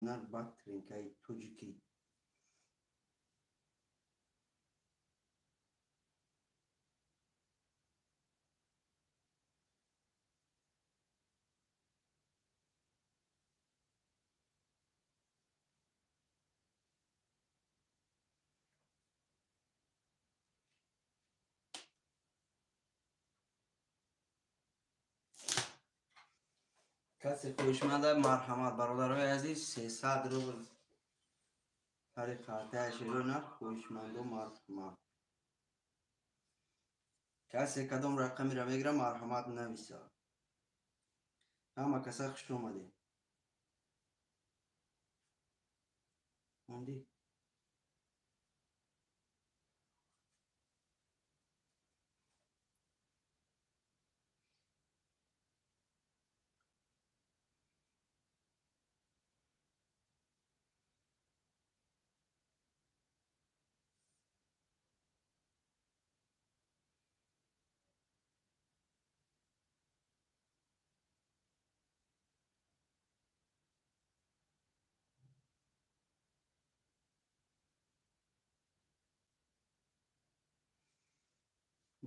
Bunlar Batrınkay, Tociki. کسی خوشمنده مرحمت برادرای عزیز 300 روبل هر خاطر شروع خوشمند و مرحمت کسی کدام رقمی را میگیره مرحمت نویسه همه کسی خوش اومده موندی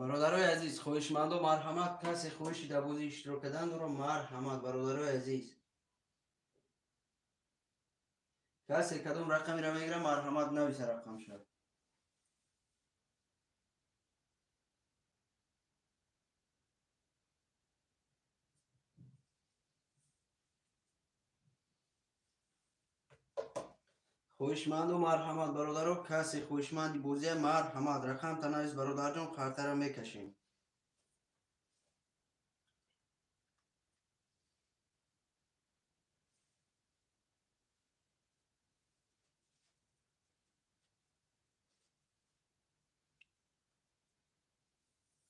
برادرای عزیز خوشمند و مرحمت کسی خوشی در بازی اشتراک کردن رو مرحمت برادرای عزیز کسی کدام رقمی را میگیره مرحمت نویسه رقم شد خوشمند و مرحمت برادرو کسی خوشمندی بوزی مرحمت رقم تنایز برادر جان خاطر میکشیم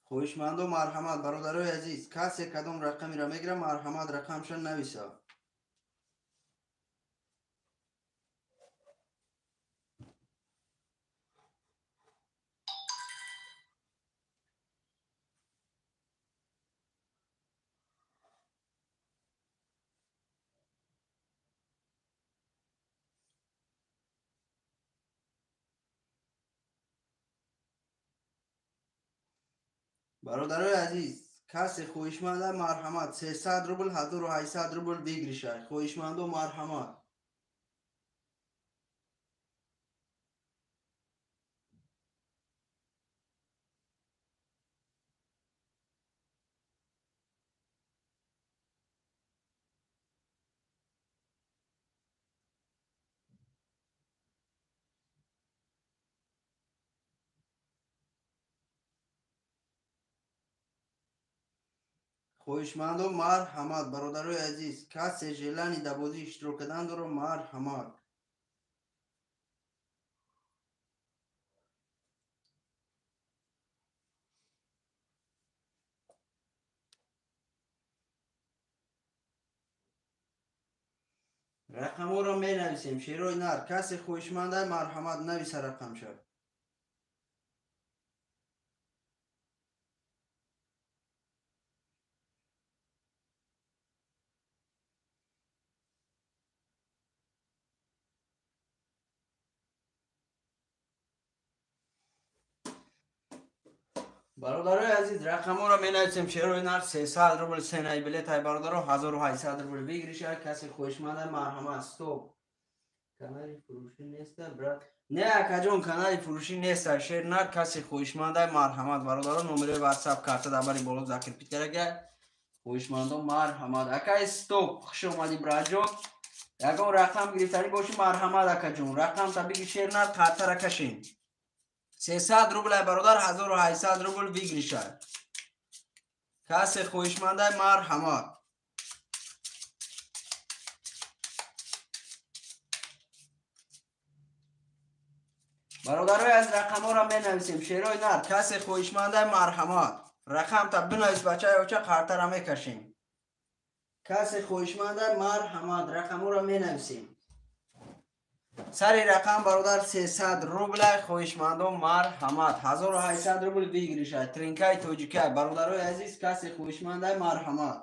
خوشمند و مرحمت برادرای عزیز کسی کدام رقمی را میگیره مرحمت رقمشان نویسه برادرای عزیز کسی خوشمند مرحمت 300 روبل 1800 روبل بگیرشه خوشمند و مرحمت خوشمند و مرحمت برادرای عزیز کسی جلانی در بازی اشتراک کردن رو مرحمت رقم رو می نویسیم شیروی نر کسی خوشمند مرحمت نویسه رقم شد برادرای عزیز رقم رو می نویسیم شیروی نر 300 روبل سینای بلیت های برادر 1800 روبل بگیریشه کسی خوشمند مرحمت استوب کانال فروشی نیست برات نه کجون کانال فروشی نیست شیر نه کسی خوشمند مرحمت برادر نمره واتساپ کارت دبری بالا ذکر پیت کرده خوشمند و مرحمت اکا استوب خوش اومدی براجو یکم رقم گرفتنی باشی مرحمت اکا جون رقم تا بگی شیر نه کارت را کشین 300 روبل برادر 1800 روبل بگیریشه کسی خوشمند مرحمت برادرای از رقم ها را می نویسیم شیرای نر کسی خوشمند مرحمت رقم تا بنویس بچه های اوچه خارطه را می کشیم کسی خوشمند مرحمت رقم ها را می نویسیم سری رقم برادر 300 روبل خوشمند و مرحمت 1800 روبل بگیریشه ترینکای توجیکای برادرای عزیز کسی خوشمند مرحمت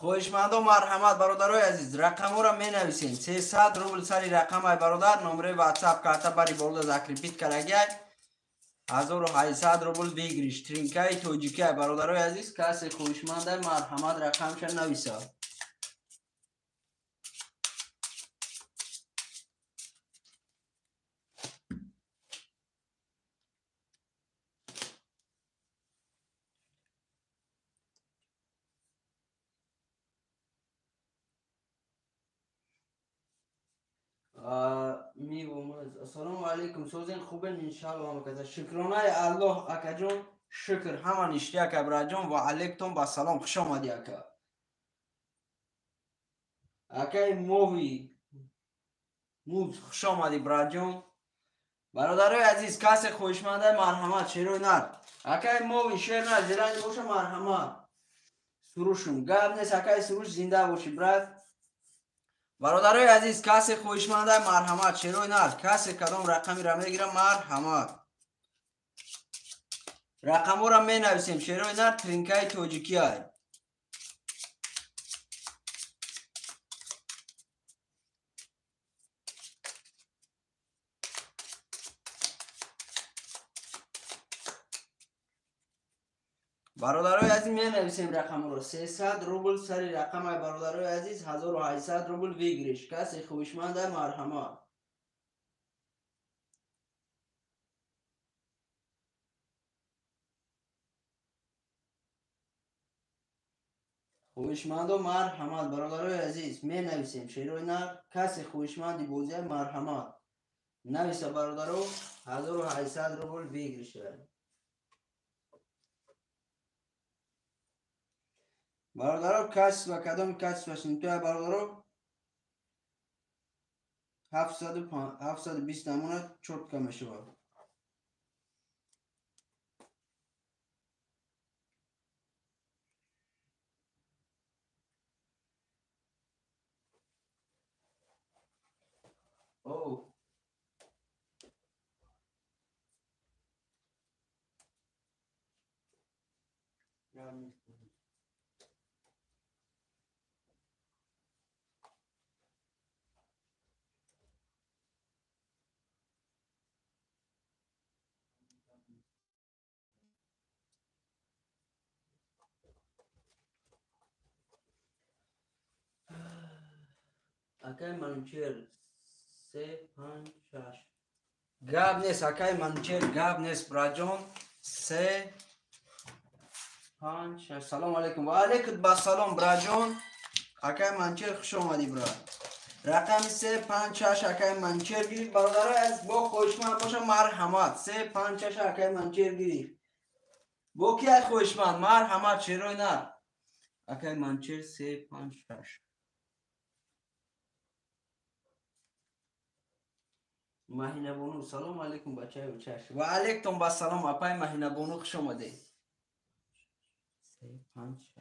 خویشمندو مرحمت برادرای عزیز رقم را می نویسین 300 روبل سری رقم های برادر نمره واتساپ کرده بری بالا زکریپیت کرگی 1800 روبل بگیریش ترینکای توجیکی برادرای عزیز کسی خویشمند مرحمت رقمش نویسه السلام علیکم سوزین خوبین انشالله مکذا شکرانه الله اکا جون شکر همان اشتیاک ابرا جون و علیکتون با سلام خوش آمدی اکا اکای موز خوش آمدی برا جون برادرای عزیز کسی خوشمنده مرحمت شیروی نر اکای مووی شیر نر زیرنج باشه مرحمت سروشون گب نیست اکای سروش زنده باشی برد برادرای عزیز کسی خویشمنده مرحمت شیروی نر کسی کدام رقمی را میگیره مرحمت رقم را می نویسیم شیروی نر ترینکای توجیکی های برادرای عزیز می نویسیم رقم رو 300 روبل سری رقم های برادرای عزیز 1800 روبل بگیریش کسی خویشمنده مرحمت خویشمند و مرحمت برادرای عزیز می نویسیم شیروی نر کسی خویشمندی بوزه مرحمت نویسه برادرو 1800 روبل بگیریشه برادرو کس و کدام کس و شنطوی برادرو 720 نمونه چرت کمه شود او اکای منوچر 3 5 6 گاب نیست اکای منوچر گاب نیست براجون 3 5 6 سلام علیکم و علیکم با سلام براجون اکای منوچر خوش آمدی برا رقم 3 5 6 اکای منوچر گیری برادرای از با خوشمند باشه مرحمت 3 5 6 اکای منوچر گیری با کی خوشمند مرحمت شیروی نر اکای منوچر 3 5 6 مهینه بونو سلام علیکم بچه و چش و علیکم با سلام اپای مهینه بونو خوش آمده 3 5 6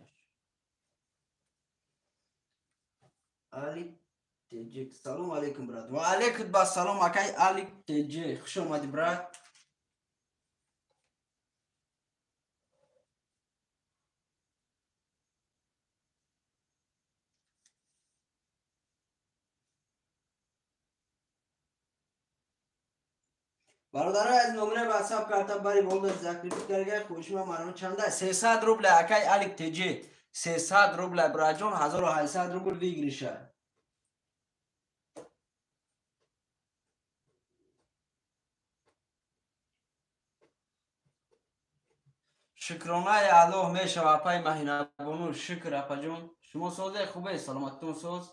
علی تجیک سلام علیکم براد و علیکم با سلام اکای علی تجیک خوش آمدی براد برادرای از نمره واتساپ کرده بری بولد زکریپیت کرده خوشما مرحمت چنده 300 روبل اکای علی تجیک 300 روبل براجون 1800 روبل بگیریشه شکرانه الله میشه اپای مهینه بونو شکر اپا جون شما سوزه خوبه سلامتتون سوز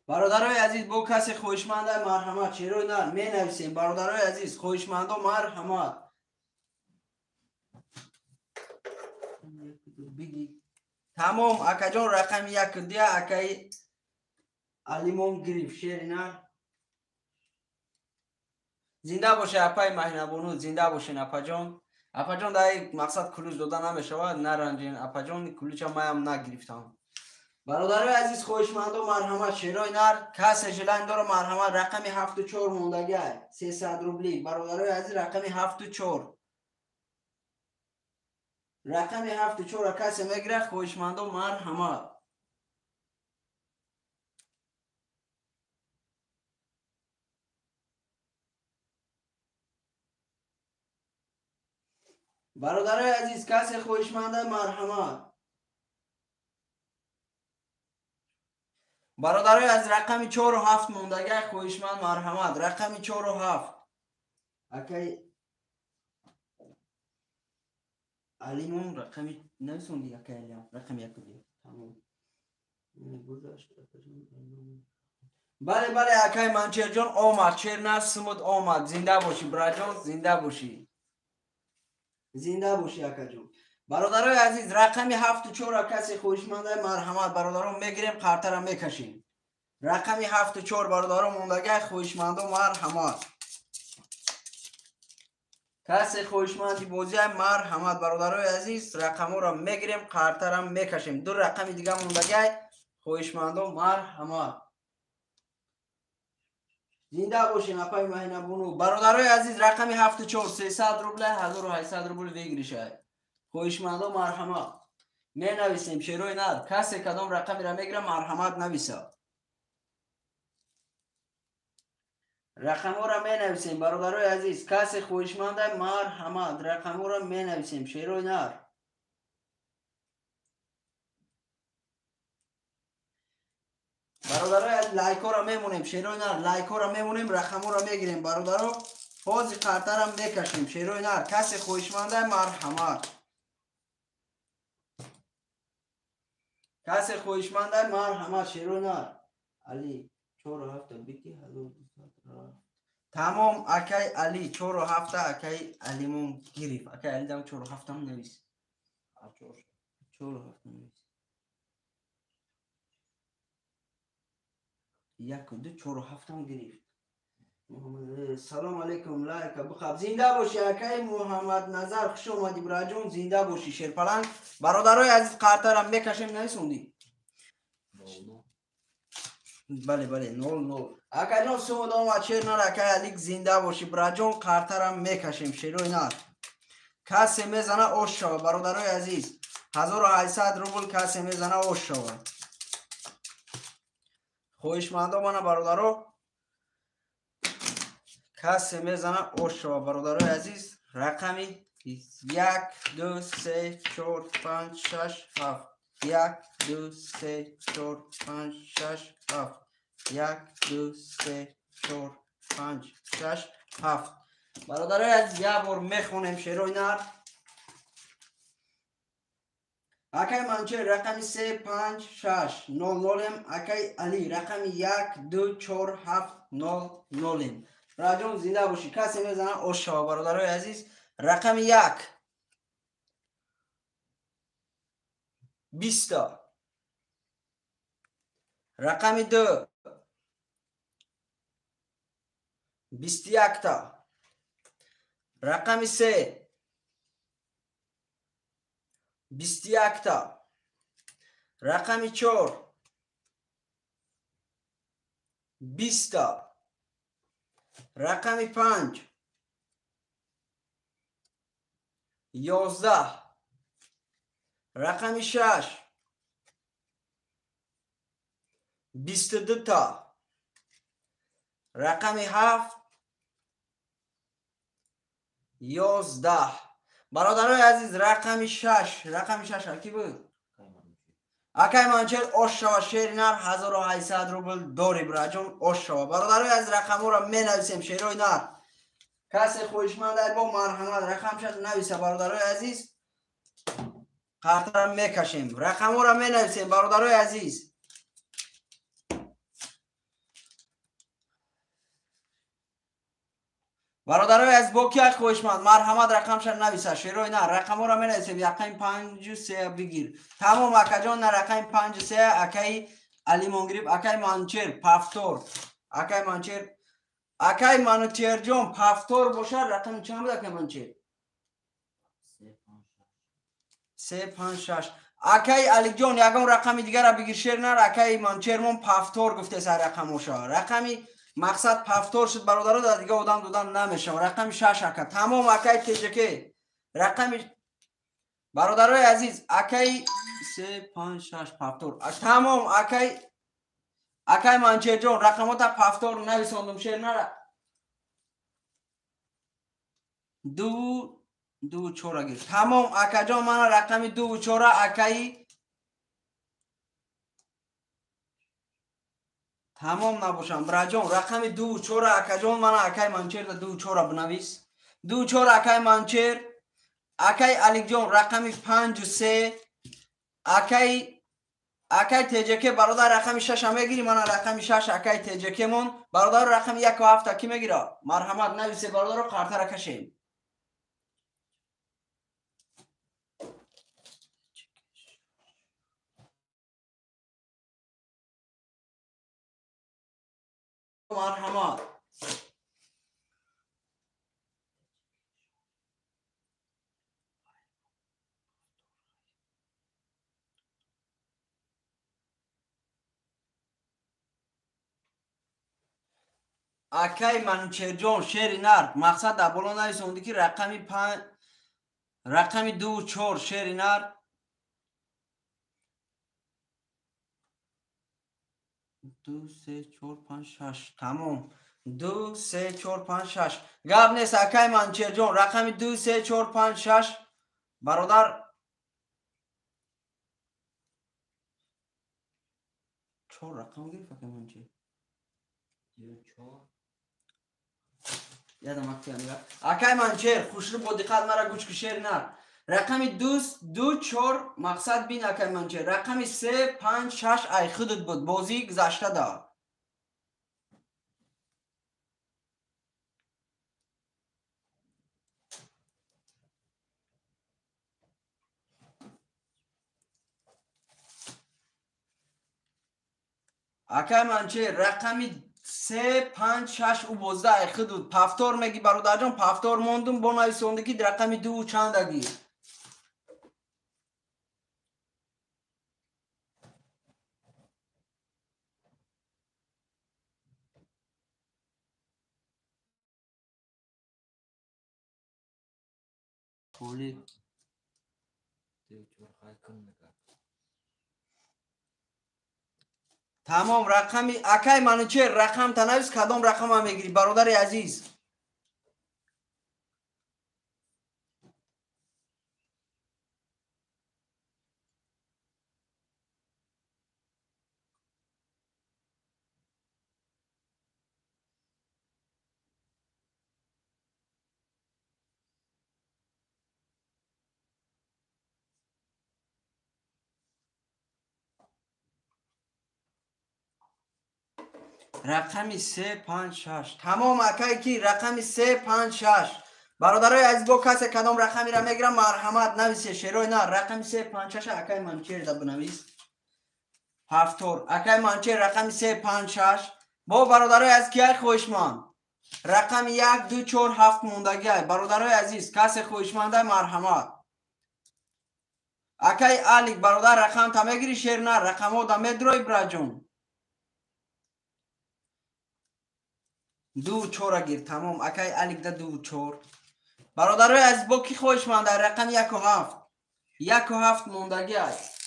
برادرای عزیز با کسی خوشمنده مرحمت شیروی نر می نویسیم برادرای عزیز خوشمنده مرحمت بگی تمام اکا جان رقم یک دیه اکای علیمون گریف شیر نر زنده باشه اپای مهینه بونو زنده باشین اپا جان در مقصد کلوچ داده نمیشود نرنجین اپا جان کلوچ هم نگرفتم برادرای عزیز خوشمند و مرحمت شیرای نر کس جلنگ داره مرحمت رقم 74 موندگی 300 روبلی برادرای عزیز رقم 74 رقم 74 کسی میگیره خوشمند و مرحمت برادرای عزیز کسی خوشمند مرحمت برادرای از رقم 4 و 7 موندگی خوشمند مرحمت رقم 4 و 7 اکی علیمون رقمی نویسوندی اکی علیمون رقم 1 دیگه تمام بله اکی منچر جان آمد چرنا سمود آمد زنده باشی برای جان زنده باشی اکی جان برادرای عزیز رقم 74 کسی خوشمند مرحمت برادران میگیریم قرطه میکشیم رقم 74 برادران موندگی خوشمند و مرحمت کسی خوشمندی بازی مرحمت برادرای عزیز رقم را میگیریم قرطه را میکشیم دو رقم دیگه موندگی خوشمند و مرحمت زنده باشین اپای مهینه بونو برادرای عزیز رقم 74 300 روبله 1800 روبله بگیریشه خوشمند و مرحمت می نویسیم شیروی نر کسی کدام رقمی را میگیره مرحمت نویسه رقم را می نویسیم برادرای عزیز کسی خوشمند مرحمت رقم را می نویسیم شیروی نر برادرای لایک را میمونیم شیروی نر لایک را میمونیم رقم را میگیریم برادرای پاز قرطه را میکشیم شیروی نر کسی خوشمند مرحمت کسی خوشمند مرحمت شیروی نر علی 4 و 7 بیتی تمام اکی علی 4 و 7 اکی علیمون گریف اکی علی دم 4 و 7 هم نویس 4 و 7 نویس 1 و 2 4 و 7 هم گریفت سلام علیکم لایک بخواب زنده باشی اکی محمد نظر خوش اومدی براجون زنده باشی شیرپلنگ برادرای عزیز قرطه را میکشیم نویسوندی بله 0 اکی جان سمود آمد شیر نر اکی علیک زنده باشی براجون قرطه را میکشیم شیروی نر کسی میزنه اوش شود برادرای عزیز 1800 روبل کسی میزنه اوش شود خوشمندا منه برادرو کسی میزنه اوش شود برادرای عزیز رقمی 1 2 3 4 5 6 7 1 2 3 4 5 6 7 1 2 3 4 5 6 7 برادرای عزیز یه بار میخونیم شیروی نر اکی منچه رقم 3 5 6 0 0 اکی علی رقم 1 2 4 7 0 0 راجون زنده باشی کسی میزنه اوشا برادرای عزیز رقم 1 20 رقم 2 21 تا رقم 3 21 تا رقم 4 20 تا رقم 5 11 رقم 6 22 تا رقم 7 11 برادرای عزیز رقم 6 کی بود اکی منچر اوش شوا شیر نر 1800 روبل داری براجون اوش شوا برادرای از رقم را می نویسیم شیروی نر کسی خوشمند با مرحمت رقم شد نویسه برادرای عزیز قرطه را می کشیم رقم را می نویسیم برادرای عزیز برادرای از با که خوشمند مرحمت رقم شد نویسه شیروی نه رقم را می نویسیم یقین 5 و 3 بگیر تمام اکا جان نه رقم 5 و 3 اکی علی مونگریب اکی منچر پفتور اکی منچر اکی منچر جان پفتور باشه رقم چند بود اکی منچر 3 5 6 اکای علی جان یکم رقم دیگر را بگیر شیرنر. اکای منچرمون پفتور گفته سر رقموشا. رقمی مقصد پفتور شد برادر دا دیگه آدم دادن نمیشه. رقم 6 اکا تمام اکای تجکه رقم برادرای عزیز اکای 3 5 6 پفتور تمام اکای منچر جان رقمات پفتور نویساندم شیرنر. دو چورا گیر تمام اکا جان من رقم 2 و 4 اکای تمام نباشم براجان رقم 2 و 4 اکا جان من اکای منچر 2 و 4 بنویس. 2 و 4 اکای منچر. اکای علی جان رقم 5 و 3 اکای تجکه برادر رقم 6 هم میگیری. من رقم 6 اکای تجکه مون برادر رقم 1 و 7 کی میگیره مرحمت نویسه برادر رو قرطه را کشیم. مرحمت اکای منچر جان شیر نر مقصد در بالا نویسوندی که رقم 2 و 4 شیر نر 2 3 4 5 6 تمام 2 3 4 5 6 گپ نیست اکای منچر جان رقم 2 3 4 5 6 برادر 4 رقم گیر فکر منچر یادم افتاد اکای منچر خوش رو با دقت مرا گوش کشیر نه رقم 2 4 مقصد بین اکای منچر رقم 3 5 6 ای خودت بود بازی گذشته دا اکای منچر رقم 3 5 6 او بازده ای خودت پفتور میگی برادر جان پفتور موندم با نویسوندگی رقم 2 چند اگی پولی تمام رقمی اکای منچر رقم تنویس کدام رقم هم میگیری برادر عزیز رقمی 3 5 6 تمام اکای کی رقمی 3 5 6 برادرای عزیز با کسی کدام رقمی را میگیرم مرحمت نویسه شیروی نه رقمی 3 5 6 اکای منچر دا بنویس هفتور اکای منچر رقمی 3 5 6 با برادرای از کی خوشمند رقم 1 2 4 7 موندگی برادرای عزیز کسی خوشمنده مرحمت اکای علی برادر رقم تا میگیری شیر نه رقمو دا میدروی براجون 2 4 گیر تمام اکای علی دا 2 4 برادرای از با کی خوشمنده رقم 1 و 7 1 و 7 موندگی است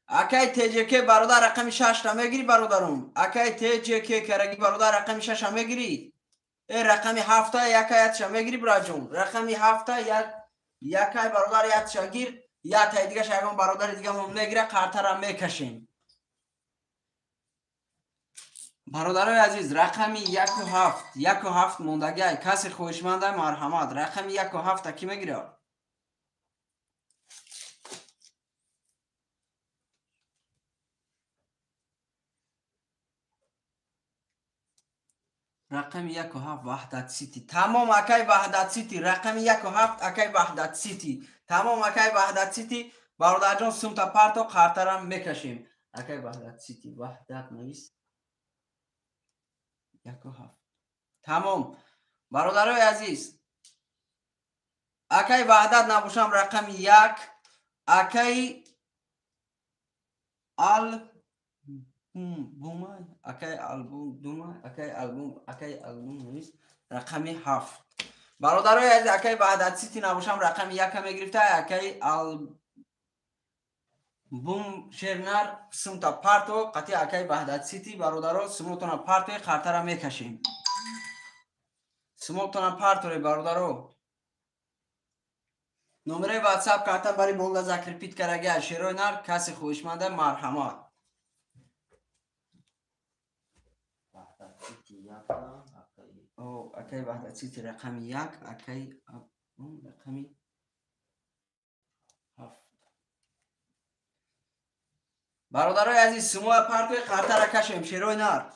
اکای تجکه برادر رقم 6 تا میگیری برادرم اکای تجکه کرگی برادر رقم 6 هم میگیری رقم 7 تا یکایت شم میگیری براجون رقم 7 تا یکای برادر یت شگیر یا تا دیگه شگم برادر دیگه هم میگیره قرطه را میکشیم برادرای عزیز رقمی 1 و 7 1 و 7 موندگی کسی خوشمنده مرحمت رقم 1 و 7 کی میگیره رقم 1 و 7 وحدت سیتی تمام اکای وحدت سیتی رقم 1 و 7 اکای وحدت سیتی تمام اکای وحدت سیتی برادر جان سمت پرتو قرطه را میکشیم اکای وحدت سیتی وحدت نویس 1 و 7 تمام. برادرای عزیز، اکی وحدت نباشم رقم یک، اکی بوم، اکی آلبوم دوم، اکی آلبوم نیست. رقم 7. برادرای عزیز، اکی وحدت سیتی نباشم رقم یک هم گرفته. اکی بوم شرنر سمتا پارتو قطعی اکی وحدت سیتی. برادرها سموتون پارتو خاطر میکشیم. سموتون پارتو برادرها. نمره واتساپ کارتا برای بولد ذکر پیت کرده شیروی نر کسی خوشمنده مرحمت. اکی وحدت سیتی رقم 1، اکی رقم 7. برادرای عزیز سمو پارتوی خاطر را کشیم شیروی نر.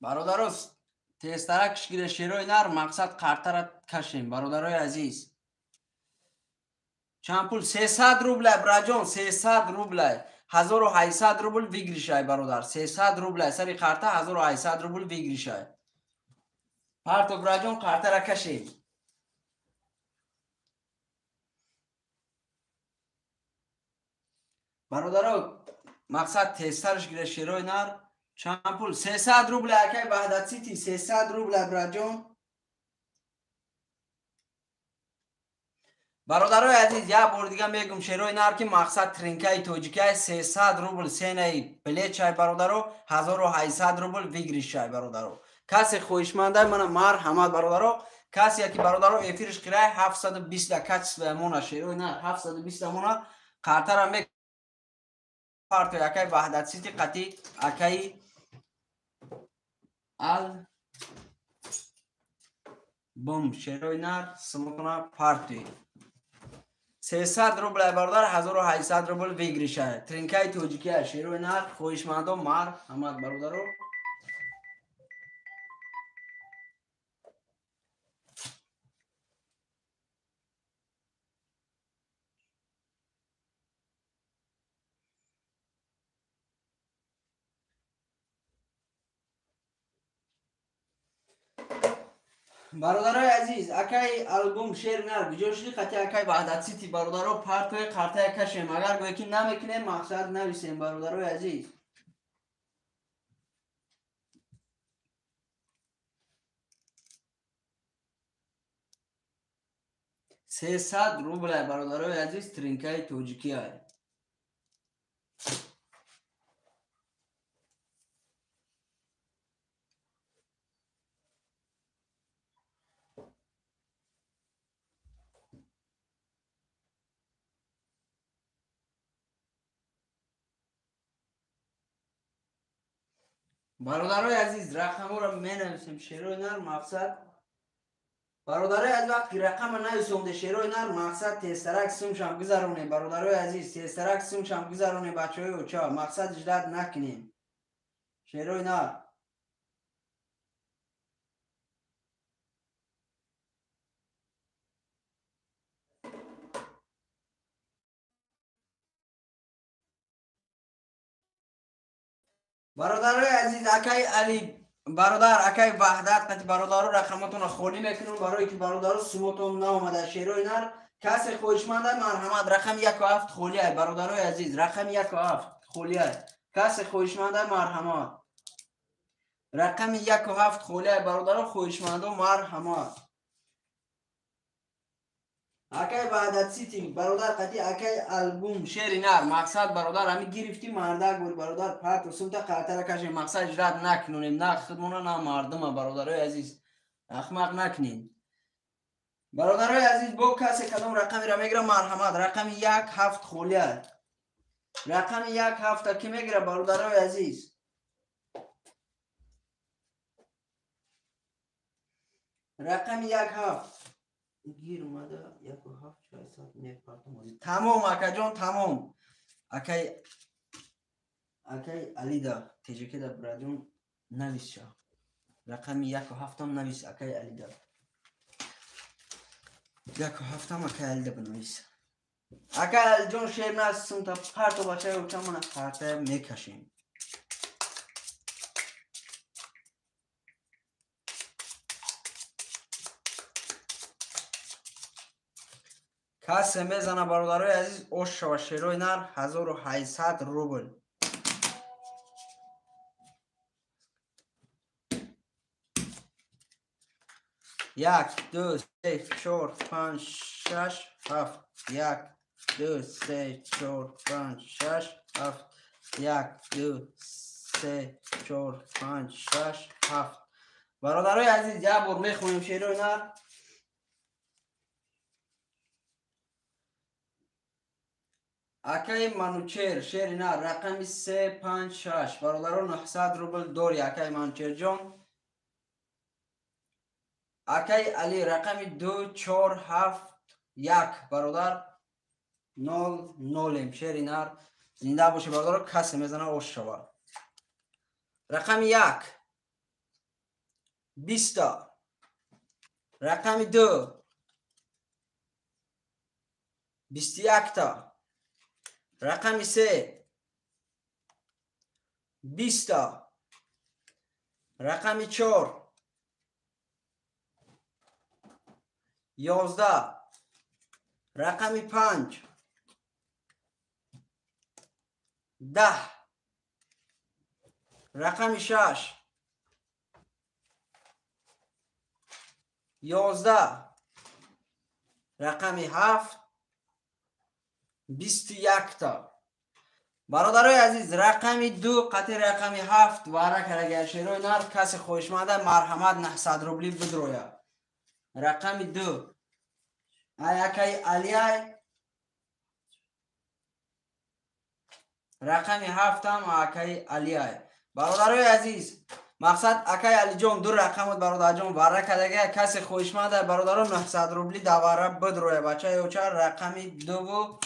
برادرها تسترکش گیره شیروی نر مقصد خاطر را کشیم. برادرای عزیز چند پول 300 روبله براجان، 300 روبله 1800 روبل ویگریشای برادر. 300 روبله سری خاطر 1800 روبل ویگریشای. پارتو براجان خاطر را کشیم. برادرها مقصد تسترش گیره شیروی نر چند پول 300 روبل اکی وحدت سیتی 300 روبل براجان. برادرای عزیز یک بار دیگه میگم شیروی نر که مقصد ترینکای توجیکای 300 روبل سینه پلیت شای برادرو 1800 روبل ویگریش شای برادرو. کسی خوشمنده من مرحمت برادرو. کسی که برادرو افیرش کرای 720 کچ مون شیروی نر 720 مون خاطر می پارتو اکی وحدت سیتی قطعی اکی بوم شیروی نر سموتنا پارتی 300 روبل برادر 1800 روبل ویگریشه. ترینکای توجیکی شیروی نر خوشمندو مرحمت برادرو. برادرای عزیز اکی آلبوم شیر نر بجوشی قطعی اکی وحدت سیتی برادرو پارتوی قرطه کشیم. اگر گویی که نمیکنیم مقصد نویسیم برادرای عزیز. سیصد روبل برادرای عزیز ترینکای توجیکی های. برادرای عزیز رقم رو می نویسیم شیروی نر مقصد. برادرای از وقتی رقم نویسونده شیروی نر مقصد تسترک سمشم گذرونه. برادرای عزیز تسترک سمشم گذرونه بچه های اوچا مقصد جداد نکنیم شیروی نر. برادرای عزیز اکی علی برادر اکی وحدت قطع برادر رقمتون خالی میکنون برای که برادر سموتون نامده شیروی نر. کسی خوشمنده مرحمت رقم 17 خالی های برادرای عزیز رقم 17 خالی های. کسی خوشمنده مرحمت رقم 17 خالی های برادر خوشمنده مرحمت. اکی وحدت سیتی برادر قطعی اکی آلبوم شیر نر مقصد برادر همی گرفتی مردک بود برادر پرت و سمت قطر کشیم مقصد اجرات نکنونیم نه خودمون نه مردم برادرای عزیز اخمق نکنین. برادرای عزیز با کسی کدام رقمی را میگیره مرحمت رقم 17 خولیه. رقم 17 که میگیره برادرای عزیز رقم 17 گیر اومده 17 600 تمام اکا جان تمام. اکی акай алида теҷакида брадон нависша рақами 1 навис акай алида 1 акай алида бинавис акай алиҷон шер насум та парту бачаи учамона карта мекашем касе мезана бародарои азиз оша ва шерои нар 1800 рубл 1 2 3 4 5 6 7 1 2 3 4 5 6 7 1 2 3 4 5 6 7 бародарои азиз як бор мехонем шерои нар акай манучер шери нар рақами 356 бародаро 900 рубл дори акай манучерҷон акай али рақами 2471 бародар 00 шери нар зинда боши бародаро касе мезана ош шава рақами 1 20 рақами 2 21 рақами 3 20 рақами 4 11 рақами 5 10 рақами 6 11 рақами 7 21 та бародарои азиз рақами 2 қати рақами 7 вара карагар шерои нар касе хоҳишманда марҳамат 900 рубли бидроя рақами 2 акай алиай рақами 7 акай алиай бародарои азиз мақсад акай алиҷон ду рақамот бародарҷон вара карагар касе хоҳишманда бародаро 900 рубли давара бидроя бачаи учар рақами 2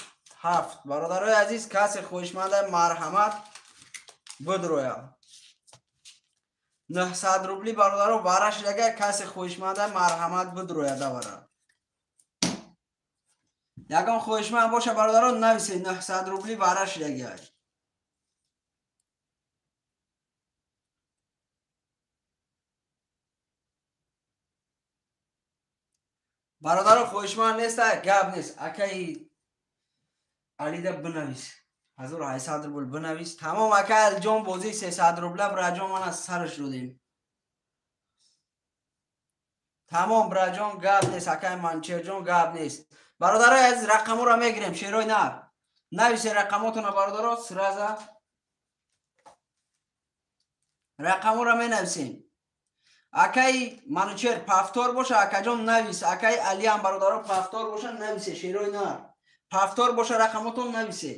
7 бародарои азиз касе хоҳишманда марҳамат бидроя 900 рубли бародаро вара шидага касе хоҳишманда марҳамат бидроя давара ягон хоҳишманд боша бародаро нависе 900 рубли вара шидага бародаро хоҳишманд неста гап нест акай алида бинавис 1800 рубл бинавис тамом акай алиҷон бози 300 рубла браҷон мана сараш додем тамом браҷон гап нест акай манчерҷон гап нест бародарои азиз рақаморо мегирем шерои нар нависе рақамотона бародаро сраза рақаморо менависем акай манучер пафтор боша акаҷон навис акай алиам бародаро пафтор боша нависе шерои нар пафтор боша рақамотон нависе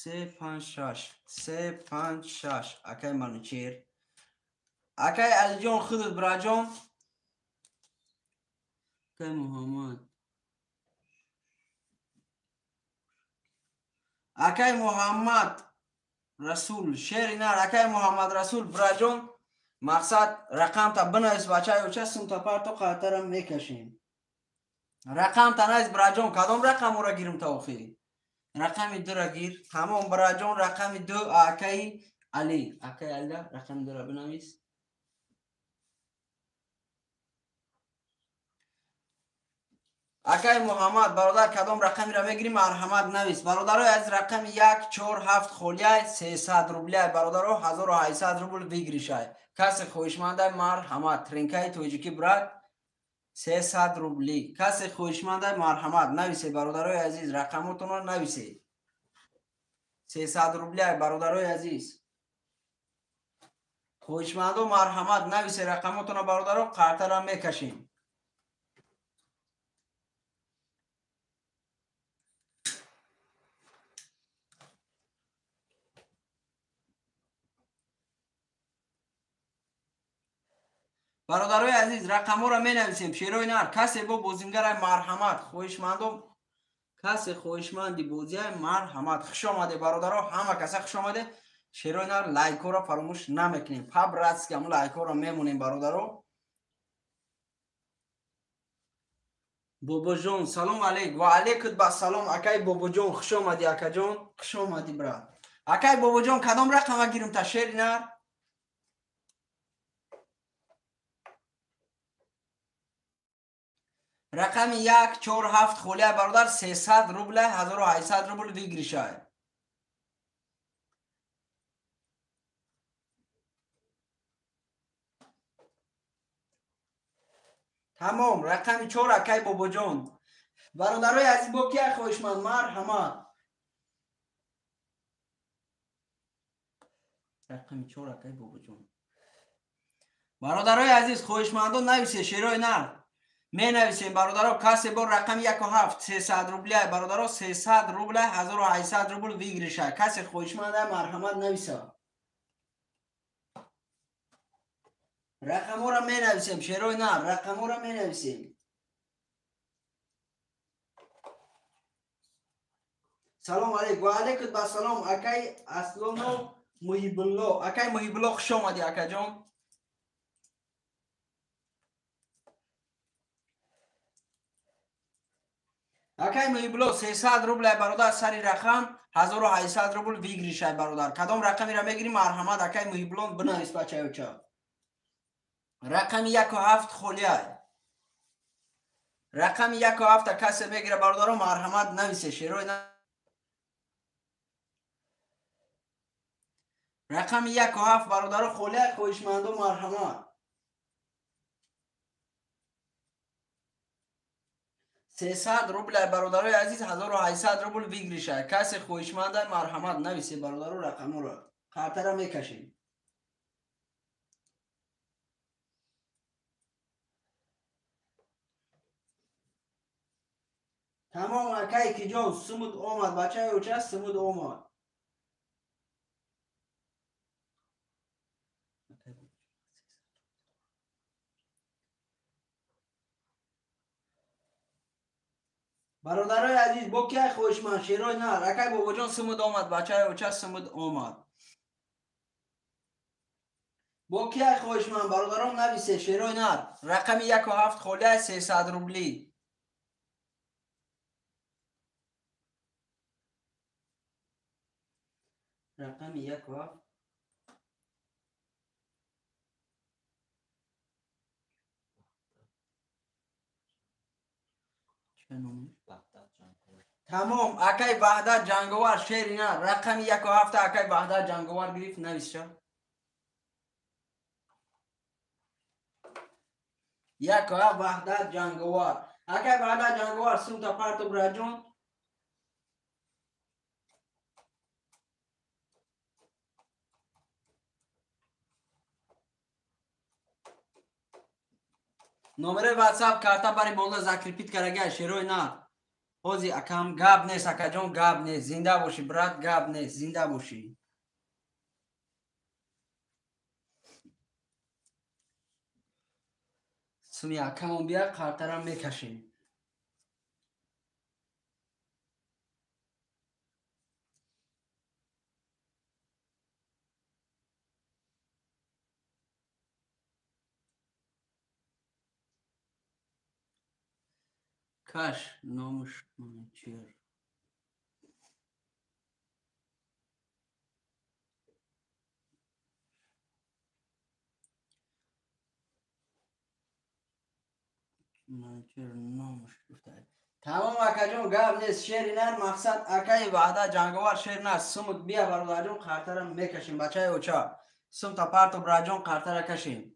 356 акай манучер акай алиҷон худут браҷон акай муҳаммад акай муҳаммад расул шери нар акай муҳаммад расул браҷон мақсад рақамта бинавис бачаи уча сумта парто қатара мекашем рақамта навис браҷон кадом рақамора гирим та охир рақами 2 гир тамом браҷон рақами 2 акай али акай алида рақами 2 бинавис акай муҳаммад бародар кадом рақамиро мегирӣ марҳамат навис бародарои аз рақами 147 холияй 300 рубляй бародаро 1800 рубл бигиришай касе хоҳишмандай марҳамат тринкаи тоҷикӣ брат 300 рубли касе хоҳишмандай марҳамат нависе бародарои азиз рақамотонро нависе 300 рубляй бародарои азиз хоҳишмандо марҳамат нависе рақамотонро бародаро қартара мекашем бародарои азиз рақаморо менависем шерои нар касе бо бозингарай марҳамат хоҳишмандом کسی خویشمندی بودیه مرحمت. خوش آمده برادرها، همه کسی خوش آمده. شیرای نر لایکو را فراموش نمیکنیم. پب راست که همون لایکو را میمونیم برادرها. بابا جون سلام علیک و علیکت با سلام. اکای بابا جون خوش آمدی. اکا جون خوش آمدی برا. اکای بابا جون کدام رقم گیرم تا شیر نر؟ رقم 147 خولیه برادر 300 روبله 1800 روبل ویگریشه. تمام رقم 4 اکای بابا جون. برادرای عزیز با کی خوشمند مرحمت. رقم 4 اکای بابا جون. برادرای عزیز خوشمندان نویسه شیرای نه می نویسیم برادرها. کسی با رقم 17 300 روبله برادرها 300 روبله 1800 روبل ویگریشه. کسی خوشمنده مرحمت نویسه. رقم ها را می نویسیم شیرای نه رقم ها را می نویسیم. سلام علیکم و علیکم با سلام اکای اصلانو محیب الله. اکای محیب الله خوش آمدی اکا جان. اکای محیب الله 300 روبل برادر سری رقم 1800 روبل ویگریشه برادر. کدام رقمی را میگیری مرحمت اکای محیب الله بنویس بچه ها چه. رقم 17 خولیه. رقم 17 کسی میگیره برادر مرحمت نویسه شیروی نه. رقم 17 برادر خولیه خویشمندو مرحمت. 300 روبل برادرای عزیز 1800 روبل ویگریشه. کسی خویشمنده مرحمت نویسه برادر رقم رو خاطره میکشیم. تمام اکای کی جان سمود اومد بچه های اوچه سمود اومد. برادرای عزیز با کی خوشمند شیرای نه اکای بابا جان سمود اومد بچه های اوچه سمود اومد. با کی خوشمند برادران نویسه شیرای نه رقم 17 خولیه 300 روبلی. رقم 17 تمام اکای وحدت جنگوار شیری نه رقم 17 اکای وحدت جنگوار گرفت نویسه. 17 وحدت جنگوار اکای وحدت جنگوار سمت پرتو براجون. نمره واتساپ کارتا برای مولا زکریپیت کرگه شیروی نه. اوزی اکم گاب نیست اکا جون گاب نیست زنده باشی برات گاب نیست زنده باشی. سمی اکمون بیا کارترم میکشیم. کاش نامش چیر نامش گفته. تمام اکا جون گاب نیست شیری نر مقصد اکای وحده جنگوار شیر نه سمت بیا برادر جون کارترم میکشیم بچه های اوچا سمت پرتو براجون کارتر کشیم.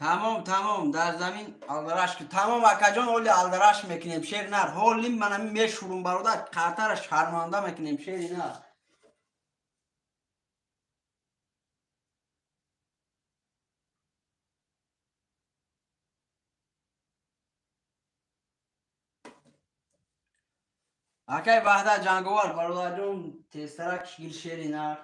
تمام در زمین الدراش که تمام اکا جان اولی الدراش میکنیم شیر نر هولیم منم میشورم برادر کارتر شرمانده میکنیم شیر نر. اکی وحده جنگوار برادر جون تیسترک گیل شیری نر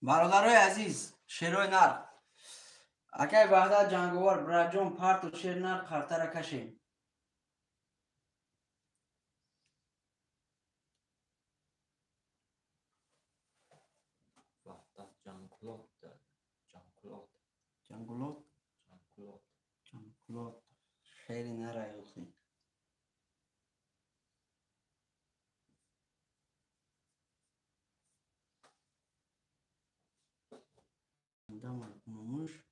برادرای عزیز شیروی نر اکی وحده جنگوار برادر جون پارت و شیر نر خرطره کشیم جنگولات جنگولات شیری نر ایوخی دم مموش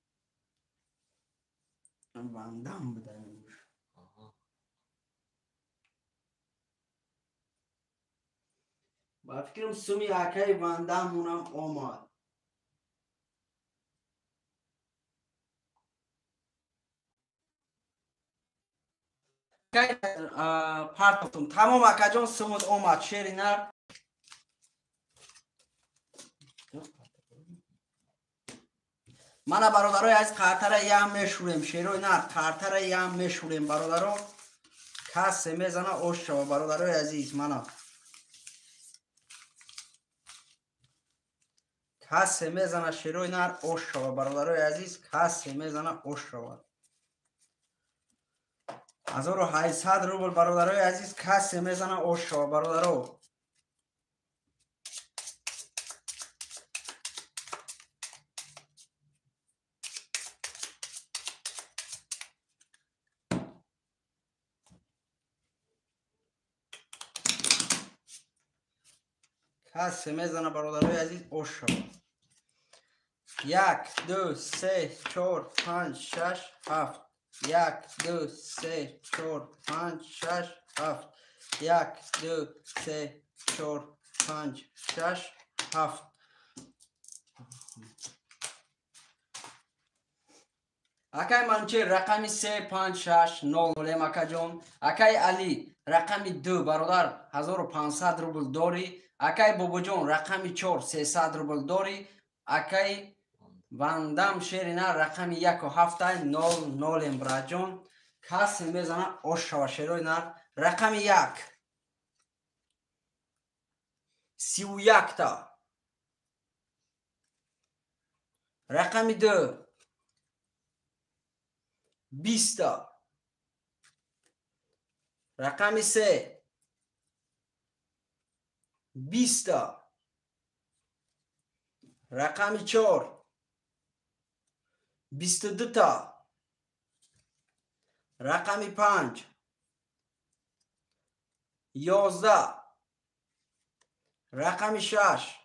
بندم بده مموش با فکرم سومی اکی بندم اونم اومد اکی پارتتون تمام اکا جون سمود اومد شیری نر mana برادرای از خاطر یام میشوریم شیروی نه خاطر یام میشوریم برادرو کس میزنه اوش شو برادرای عزیز mana کس میزنه شیروی نه اوش شو برادرای عزیز کس میزنه اوش شو 1800 روبل برادرای عزیز کس میزنه اوش شو برادرو کس میزنه برادرای عزیز اوش شو 1 2 3 4 5 6 7 1 2 3 4 5 6 7 1 2 3 4 5 6 7 اکی منچه رقمی 3 5 6 9 اکا جون اکی علی رقمی 2 برادر 1500 روبل داری اکی بابا جون رقمی 4 300 روبل داری اکی وندم شیری نه رقمی 1 و 7 0 برا جون کسی میزنه اوش شو شیروی نه رقمی 1 31 تا رقمی 2 20 تا رقمی 3 20 تا رقمی 4 22 تا رقمی 5 11 رقمی 6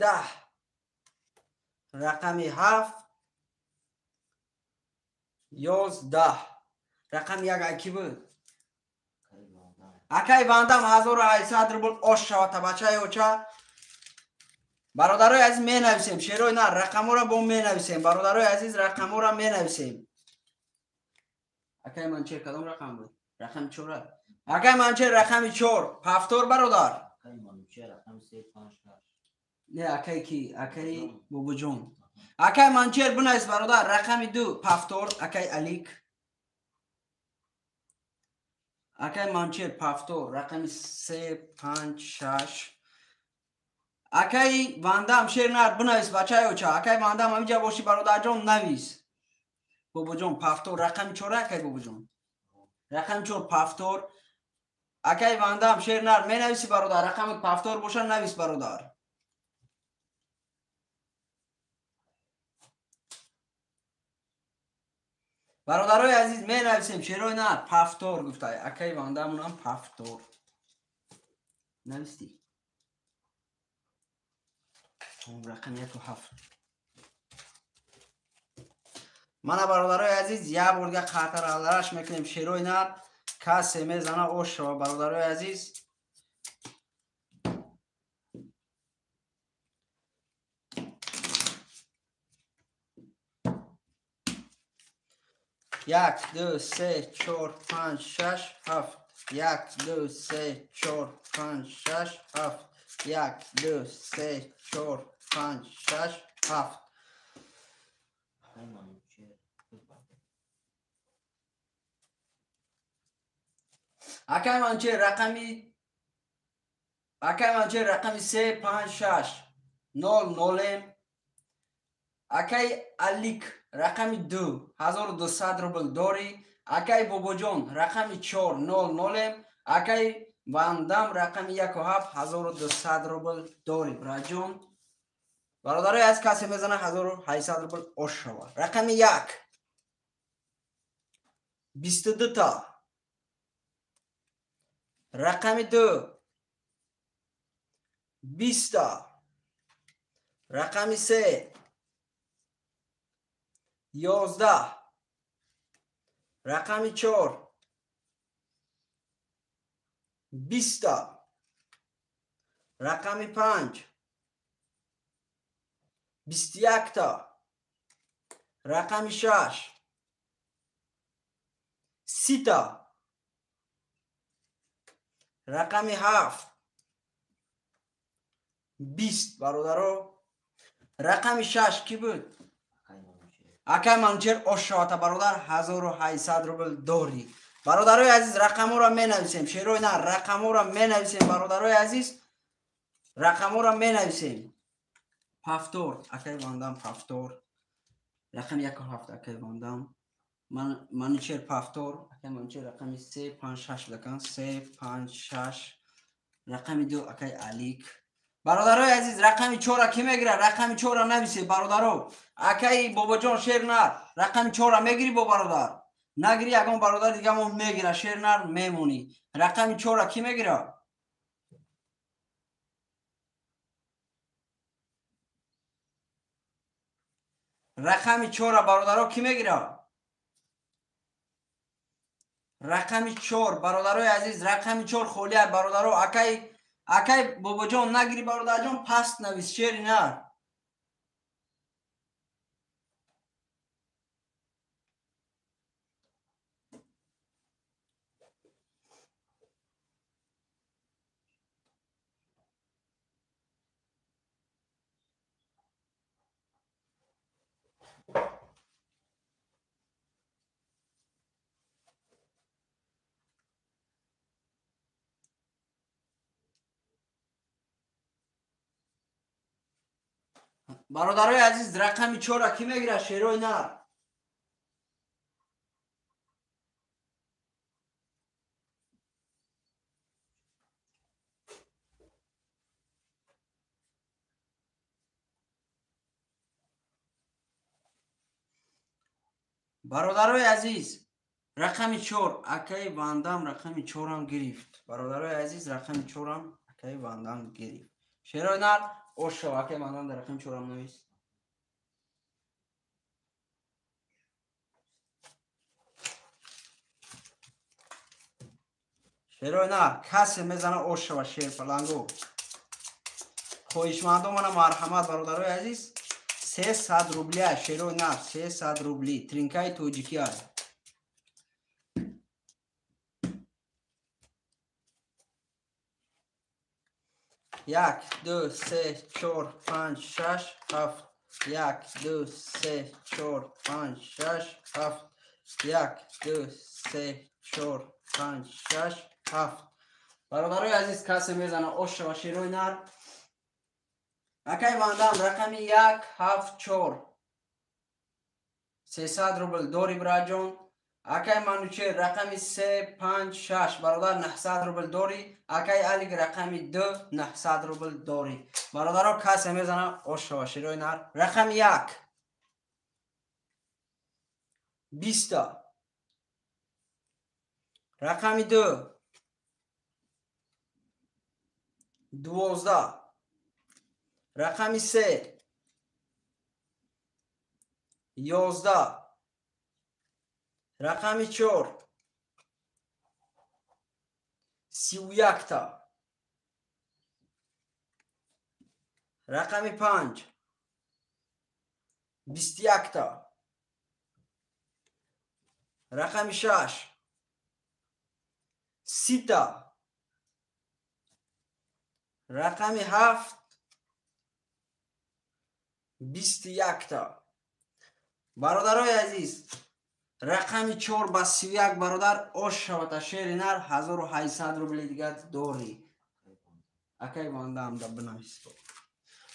10 رقمی 7 11 رقم 1 اکی بود اکی باندم 1800 روبل اوش شود تا بچه اوچه برادرای عزیز می نویسیم شیروی نه رقم را با می نویسیم برادرای عزیز رقم را می نویسیم اکی من چه کدام رقم بود رقم 4 اکی من چه رقمی 4 پفتور برادر نه اکی کی اکی بابو جون اکی من چه بنویس برادر رقمی 2 پفتور اکی الیک اکی من چه پفتور رقمی 3 5 6 اکی واندام شیر نار بنویس بچه اوچه اکی واندام همینجا باشی برادر جون نویس بابا جون پفتور رقم 4 اکی بابا جون رقم 4 پفتور اکی واندام شیر نار می نویسی برادر رقم پفتور باشه نویس برادر برادرای عزیز می نویسیم شیروی نار پفتور گفته اکی واندامون هم پفتور نویستی رقم 1 و 7 مانا برادرای عزیز یک بار دیگه خاطر آلارش میکنیم شیروی نر کسی میزنه اوش شو برادرای عزیز. یک دو سه چهار پنج شش هفت. یک دو سه چهار پنج شش هفت. یک دو سه چهار پنج شش هفت. اکای منچه رقمی 356 00 اکای الیک رقمی 2200 روبل داری. اکای باباجان رقمی 400 اکای واندام رقمی 1700 روبل داری. براجان برادرای از کسی میزنه 1800 روبل اوش شود. رقمی 1 22 تا. رقمی 2 20 تا. رقمی 3 11. رقمی 4 20 تا. رقمی 5 21 تا. رقمی 6 30 تا. رقمی 7 20 برادرو. رقمی 6 کی بود؟ اکای منچر اوشاتا برادر 1800 روبل داری. برادرای عزیز رقم را می نویسیم. شیروی نه رقم را می نویسیم برادرای عزیز. رقم را می نویسیم. پفتور اکای واندام پفتور. رقم 17 اکای واندام. منچر پفتور اکای منچر رقمی 356 لکن 356. رقمی 2 اکای الیک. برادرای عزیز رقمی 4 کی میگیره؟ رقمی 4 را نویسید برادرو. اکای بابا جان شیر نر رقمی 4 را میگیری با برادر؟ نگیری یگان برادر دیگه مون میگیره شیر نر میمونی. رقمی 4 را کی میگیره؟ رقمی 4 را برادرو کی میگیره؟ رقمی 4 برادرای عزیز رقمی 4 خولیه برادرو. اکای بابا جان نگیری برادر جان پست نویس شیر نر. برادرای عزیز رقمی 4 را کی میگیره شیروی نر؟ برادرای عزیز رقمی 4 اکای واندام رقمی 4 هم گرفت. برادرای عزیز رقمی 4 هم اکای واندام گرفت. شیروی نر اوشو اکای واندام در رقم 4 هم نویس. شیروی نر کسی میزنه اوشو و شیر پلنگو. خویشمندو من مرحمت برادرای عزیز 300 روبلی شیروی نر 300 روبلی ترینکای توجیکی های. یک دو سه چهار پنج شش هفت. یک دو سه چهار پنج شش هفت. یک دو سه چهار پنج شش هفت. برادرای عزیز کسی میزنه اوش و شیروی نر. اکای واندام رقمی 174 300 روبل داری براجون. اکای منوچه رقمی 356 برادر 900 روبل داری. اکای الیگ رقمی 2 900 روبل داری. برادرها کسی میزنه اوش و شیروی نر. رقم 1 20 تا. رقمی 2 12. رقمی 3 11. رقم 4 31 تا. رقم 5 21 تا. رقم 6 30 تا. رقم 7 21 تا. برادرای عزیز رقم 4 با 31 برادر آش شود. شیر نر 1800 روبل دیگر دوری اکی واندام دا بنویس.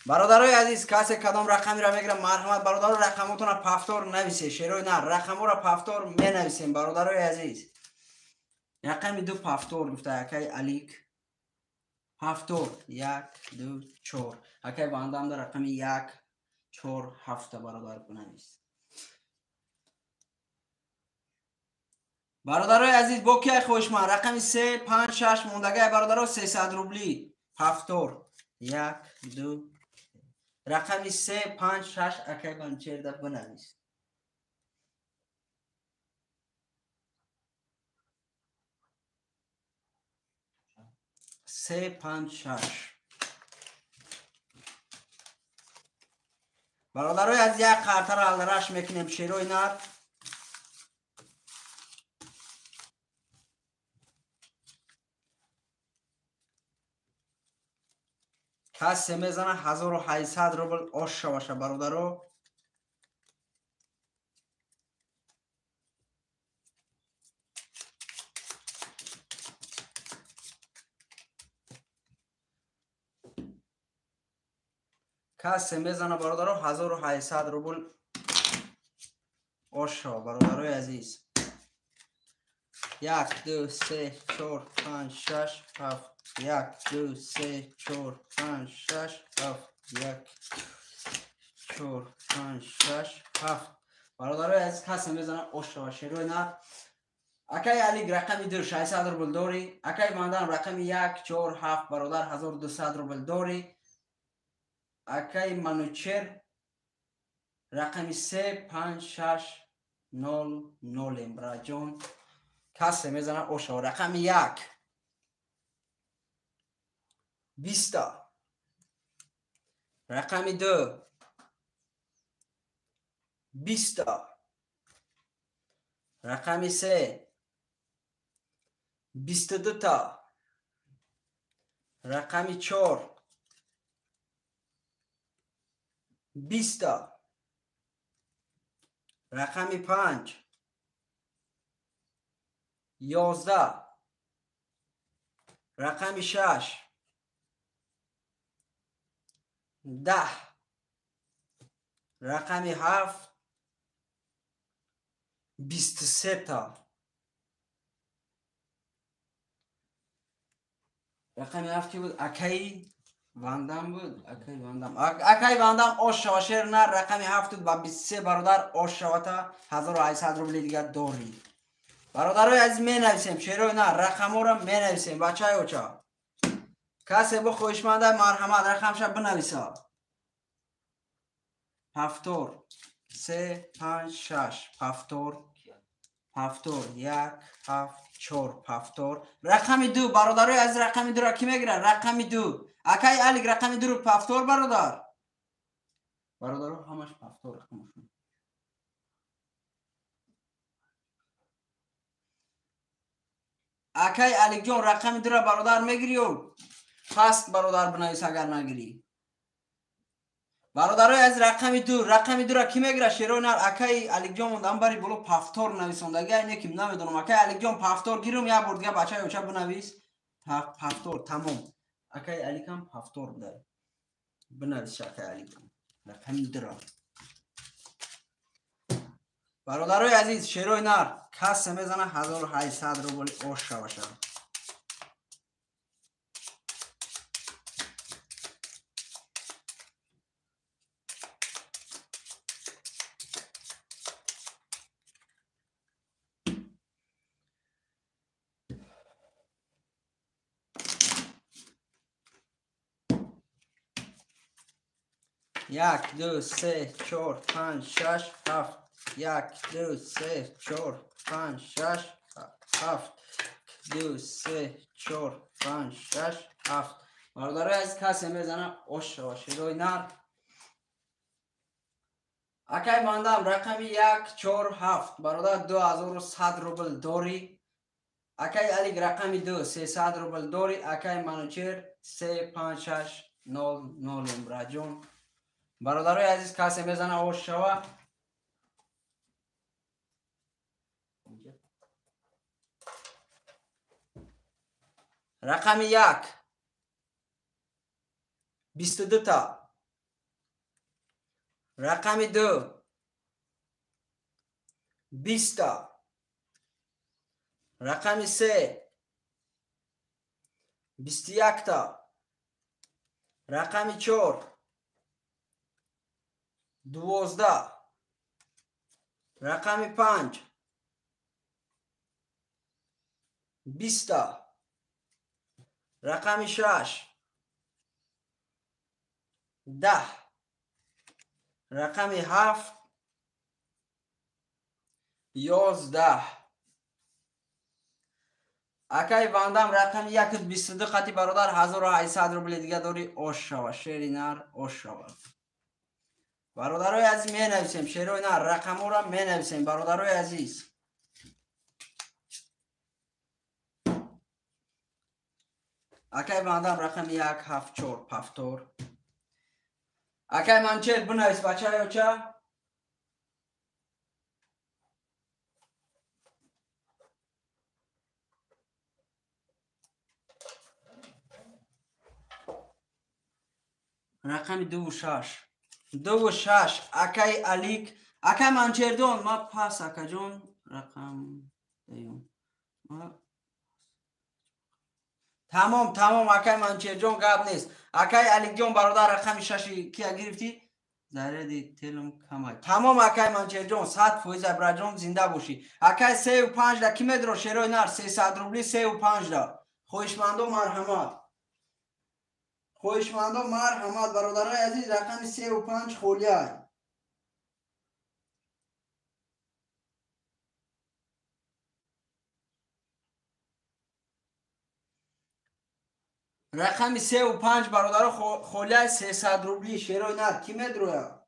برادرای عزیز کسی کدام رقمی را میگیره مرحمت برادر رقماتون را پفتار نویسه. شیروی نه رقم را پفتار می نویسیم. برادرای عزیز رقم 2 پفتار گفته اکی الیک پفتار 1 2 4 اکی واندام دا رقم 1 4 7 برادر بنویس. برادرای عزیز با کی خوشمند رقم 3 5 6 موندگه برادرها 300 روبلی پفتار 1 2 رقم 3 5 6 اکی بنچر ده بنویس. سه 5 6 برادرای از یک قرطه را الدرش میکنیم. شیروی نر کسی میزنه 1800 روبل آش شوشه برادرو. کسی میزنه برادرو 1800 روبل آش شو برادرای عزیز. 1 2 3 4 5 6 7 1 2 3 4 5 6 7 1 4 5 6 7 برادرای عزیز کسی میزنه آش شو شیروی نه اکی علی رقم 2 600 روبل داری. اکی ماندن رقم 1 4 7 برادر 1200 روبل داری. اکی منوچر رقم 3 5 6 0 0 امرا جون کسی میزنه اوشا. رقم 1 20 رقم 2 20 رقم 3 22 تا. رقم 4 20 تا. رقم 5 11 رقم 6 10 رقم 7 23 تا. رقم 7 کی بود؟ اکی واندام بود. اکی واندام آش شواشر نه رقم 7 بود با 23 برادر آش شواتا 1800 روبل دیگر داری. برادرای عزیز می نویسیم. شیروی نه رقم را می نویسیم. بچه های اوچا کسی با خوشمنده مرحمت رقمش بنویسه. پفتور 3 5 6 پفتور پفتور 1 7 4 پفتور. رقم 2 برادرای از رقم 2 را کی میگیره؟ رقم 2 اکی علی رقم 2 رو پفتور برادر. برادرها همش پفتور رقمشون. اکی علی جون رقم 2 را برادر میگیری و پست برادر بنویس اگر نگیری. برادرای از رقم 2 را کی میگیره؟ شیرو نر اکی علی جون موندم بری بلو پفتور نویسنده گه اینه که نمیدونم. اکی علی جون پفتور گیرم یا برد گه بچه اوچه بنویس پفتور تمام. اکی علی کم پفتور بده بنویس اکی علی جون رقم 2 را. برادرای عزیز شیروی نر کس میزنه 1800 روبل آش شوشه. یک دو سه چهار پنج شش هفت یک دو سه چهار پنج شش هفت. دو سه چهار پنج شش هفت. برادرای از کسی میزنه اوش شیروی نر. اکی ماندم رقم 147 برادر 2100 روبل داری. اکی علی رقم 2 300 روبل داری. اکی منوچر 3560 امراجون. برادرای عزیز کسی میزنه اوش شوا. رقم 1 22 تا. رقم 2 20 تا. رقم 3 21 تا. رقم 4 12. رقم 5 20 تا. رقم 6 10. رقم 7 11. اکی واندم رقم 122 خطی برادر 1800 روبل دیگه داری اوش شوا. شیری نر اوش شوا. برادرای عزیز می نویسیم شیروی نر رقم را می نویسیم برادرای عزیز. اکی واندم رقم 174 پفتور. اکی منچل بنویس بچه ها چه؟ رقم 26 اکی الیک. اکی منچردون ما پس اکی جون رقم دیون تمام اکی منچردون گاب نیست. اکی الیک جون برادر رقم 6 کیا گرفتی؟ ذره دی تلم کمای. تمام اکی منچردون 100% ابراجون زنده باشی. اکی 35 دا کی مدرو شیروی نر 300 روبلی 35 دا. خوشمندو مرحمت. خوشمندو مرحمت برادرای عزیز رقم 35 خولیای. رقم 35 برادر خولیای 300 روبلی شیروی نر کی مدروه؟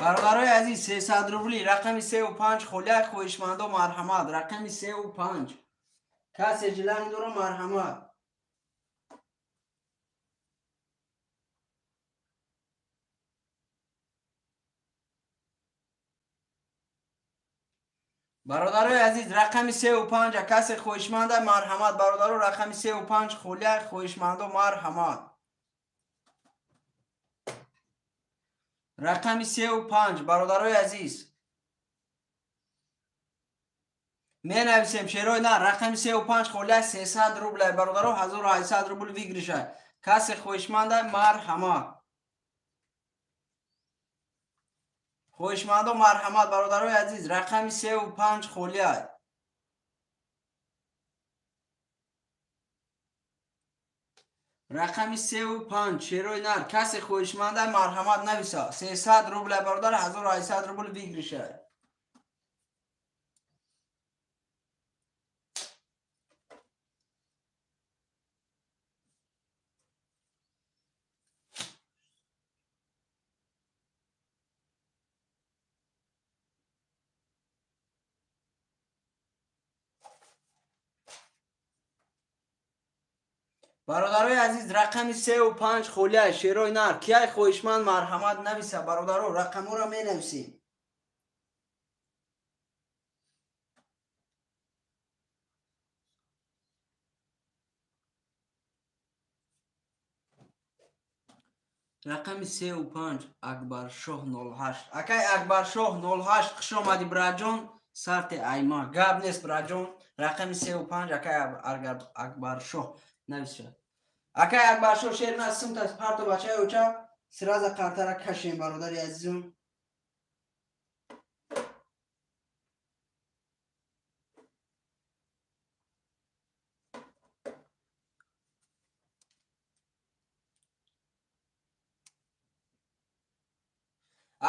برادرای عزیز 300 روبلی رقم 35 خولیای خوشمندو مرحمت. رقم 35 کسی جلن دورو مرحمت. برادرای عزیز رقم 35 کسی خوشمند مرحمت. برادرو رقم 35 خولیای خوشمندو مرحمت. رقم 35 برادرای عزیز می نویسیم شیروی نه. رقم 35 خولیای 300 روبل برادرو 1800 روبل بگیرشه. کسی خوشمند مرحمت. خوشمند و مرحمت برادرای عزیز رقم 35 خولیای. رقم 35 شیروی نر کسی خوشمند مرحمت نویسا. 300 روبل برادر 1800 روبل بگیرشه. برادرای عزیز رقم 35 خولیای شیروی نر کیای خوشمند مرحمت نویسه. برادرو رقمو را می نویسیم. رقم 35 اکبر شاه 08 اکی اکبر شاه 08 خوش آمدی براجون سرت ایما گاب نیست براجون. رقم 35 اکی اکبر شاه نویسه. ака як башо шер на сумта парту бачаи уча сраза қартара кашем бародари азизум.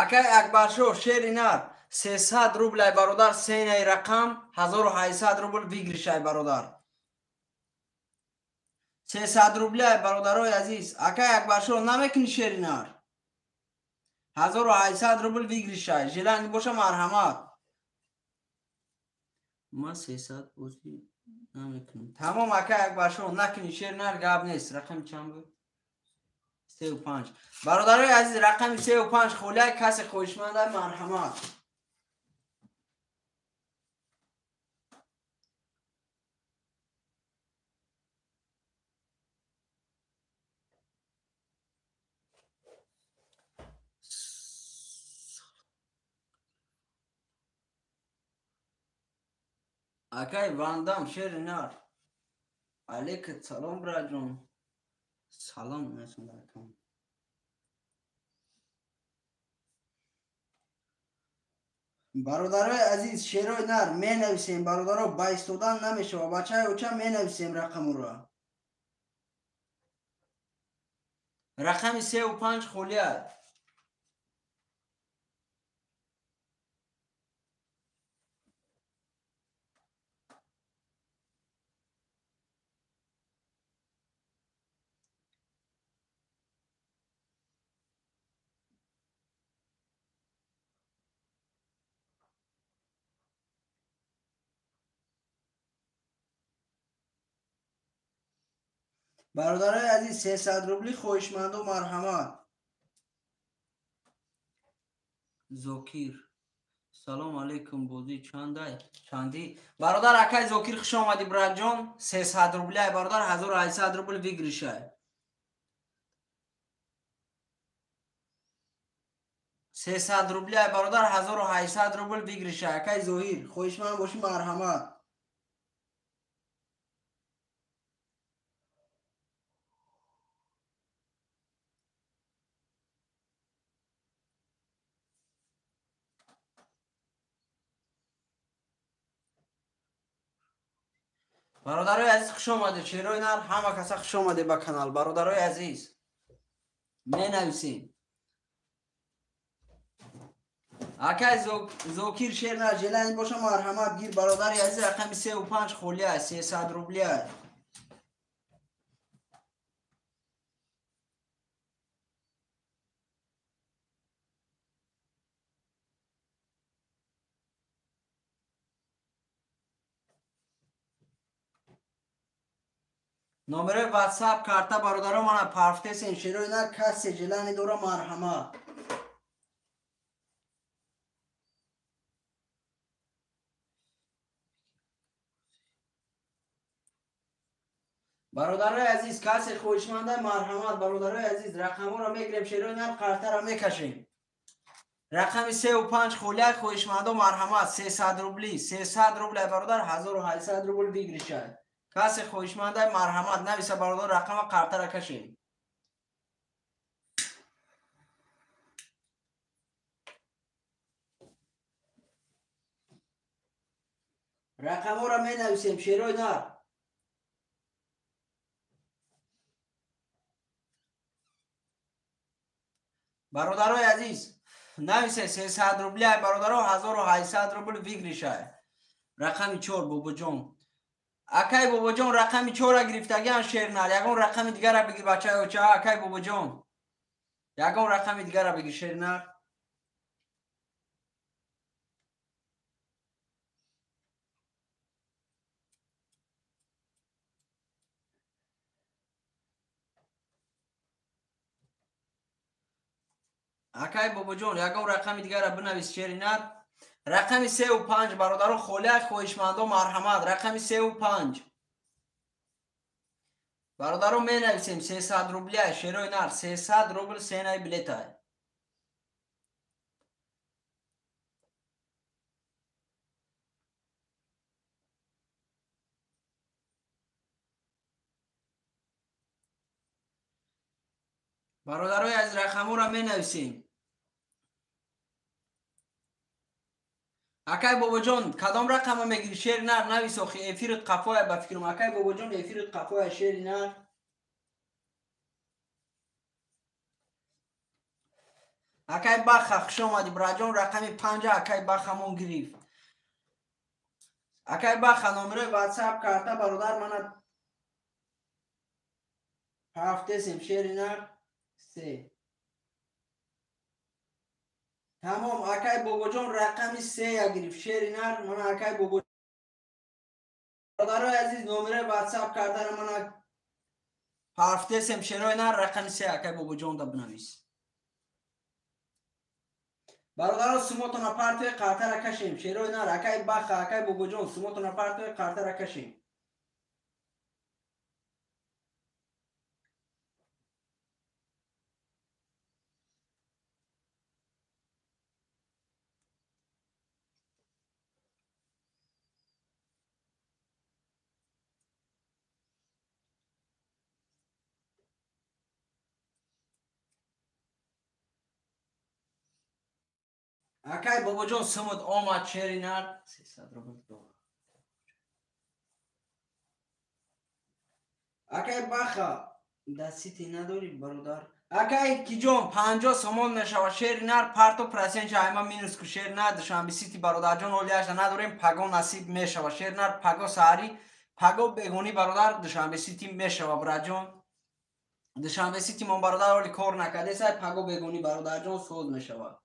ака як башо шери нар 300 рублай бародар сенаи рақам 1800 рубл вигришай бародар 300 рублай бародарои азиз ака як башо намекунӣ шери нар 1800 рубл вигришай желани боша марҳамат ма 300 бози намекунам тамом ака як башо накунӣ шери нар гап нест рақами чанд буд 35 бародарои азиз рақами 35 холияи каси хоҳишманда марҳамат акай вандам шери нар алейкум салом браҷон салом насунакам бародарои азиз шерои нар менависем бародаро ба истодан намешава бачаи уча менависем рақамуро рақами 35 холияд бародарои азиз 300 рубли хоҳишманду марҳамат зокир салом алейкум бози чанди бародар акай зокир хуш омадӣ браҷон 300 рубляй бародар 1800 рубл вигришай 300 рубляй бародар 1800 рубл вигришай акай зоҳир хоҳишманд бошӣ марҳамат бародарои азиз хуш омадед шерои нар ҳама каса хуш омадед ба канал бародарои азиз менависем акай зокир шер нар желани боша марҳамат гир бародари азиз рақами 35 холияй 300 рубляй номерои ватсап карта бародаро мана парфтесен шерои нар касе желани дора марҳамат бародарои азиз касе хоҳишманда марҳамат бародарои азиз рақаморо мегирем шерои нар картаро мекашем рақами 35 холияй хоҳишмандо марҳамат 300 рубли 300 рублай бародар 1800 рубл бигиришад касе хоҳишмандаи марҳамат нависа бародар рақама қартара кашем рақаморо менависем шерои нар бародарои азиз нависе 300 рубляй бародаро 1800 рубл вигришай рақами 4 бобоҷон акай бобоҷон рақами 4-ра гирифтагиам шернар ягон рақами дигара бигир бачаи оча акай бобоҷон ягон рақами дигара бигир шернар акай бобоҷон ягон рақами дигара бинавис шеринар рақами 35 бародаро холияк хоҳишмандо марҳамат рақами 35 бародаро менависем 300 рубляй шерои нар 300 рубл сенаи билетай برادرای از رقم را می نویسیم. اکای بابا جان کدام رقم میگیری؟ شیر نر نویس آخی افیرت قفای بفکرم. اکای بابا جان افیرت قفای شیر نر. اکای بخ خوش آمدی براجان رقم 5 اکای بخ همون گرفت. اکای بخ نمره واتساپ کرده برادر من هفته سیم شیر نر 3. تمام اکای بابا جان رقم 3 گرفت شیر نر من اکای بابا برادرای عزیز نمره واتساپ کرده من هفته سیم شیر نر رقم 3 اکای بابا جان دا بنویس. برادران سموتون اپار توی قرطه را کشیم. شیروی نر اکای بخ اکای بابا جان سموتون اپار توی قرطه را کشیم. اکای بابا جان سموت آمد شیری نر 300 رو بگو. اکای بخ دستی نداری برادر. اکای کی جان 50 سامان نشوا شیری نر پارتو پرسنج ایما مینوس کو شیر نر دشان بیسیتی برادر جان اولیاش نداریم پگو نصیب میشوا شیر نر پگو ساری پگو بگونی برادر دشان بیسیتی میشوا براجان دشان بیسیتی من برادر ولی کار نکرده سای پگو بگونی برادر جان سود میشوا.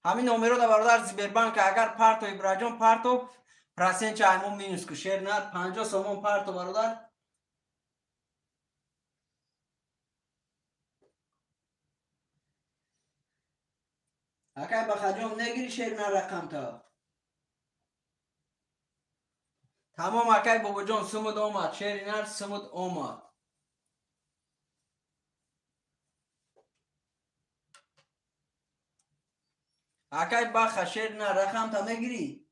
همین نمره دا برادر زیبربانک اگر پارتو ابراجان پارتو پرسنج ایما مینوس کو شیر نر 50 سامان پارتو برادر. اکای بخجام نگیری شیر نر رقم تا. تمام اکای بابا جان سمود آمد شیر نر سمود آمد. اکای بخ شیر نر رقم تا میگیری.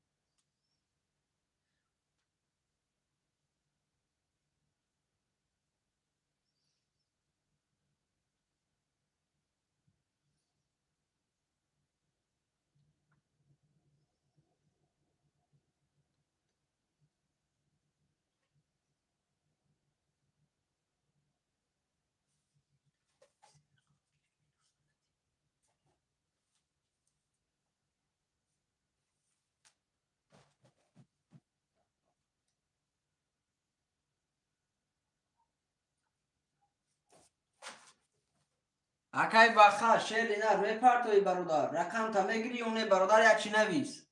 اکای بخ شیر نر روی پارتوی برادر رقم تا میگیری اونه برادر یک چی نویس.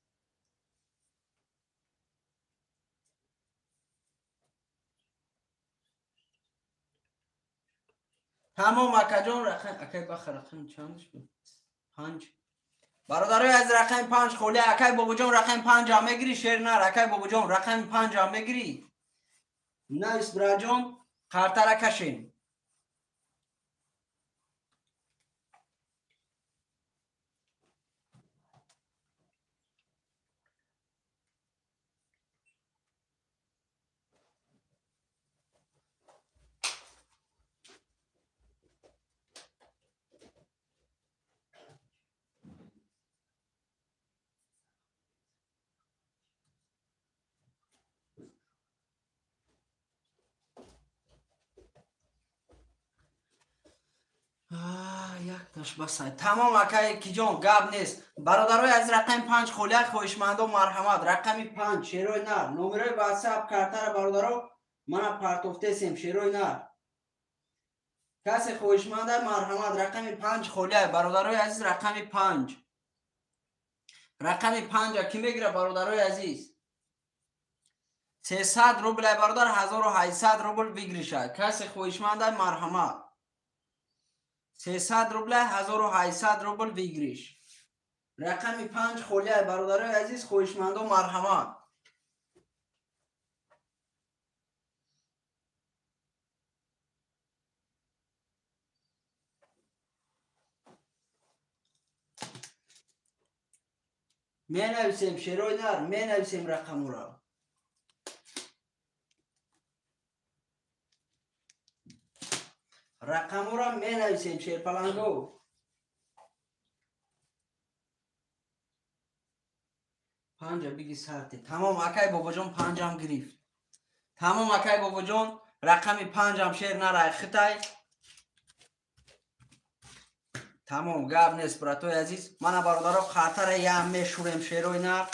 تمام اکای جان رقم اکای بخ رقم چندش بود 5 برادرای از رقم 5 خولی اکای بابا جان رقم 5 هم میگیری شیر نر اکای بابا جان رقم 5 هم میگیری نویس براجان قرطه را کشیم. یک داشت بسای تمام اکای کی جان گاب نیست. برادرای از رقم 5 خولیک خویشمندو مرحمت رقم 5 شیروی نر نمره واتساپ کارتر برادرو من پارتوفته سیم شیروی نر کسی خویشمند مرحمت رقم 5 خولیک برادرای عزیز رقم 5 رقم 5 کی میگیره برادرای عزیز 300 روبل برادر 1800 روبل بگیریشه کسی خویشمند مرحمت 300 روبل 1800 روبل بگیریش رقم 5 خولیه برادرای عزیز خویشمند و مرحمت. می نویسیم شیروی نر می نویسیم رقم را رقم را می نویسیم شیرپلنگو. پنجا بگی سرتی. تمام اکای بابا جان پنجم گرفت. تمام اکای بابا جان رقمی پنجم شیر نرای خطای. تمام گاب نیست براتوی عزیز. من برادرها خاطر یه هم میشوریم شیروی نر.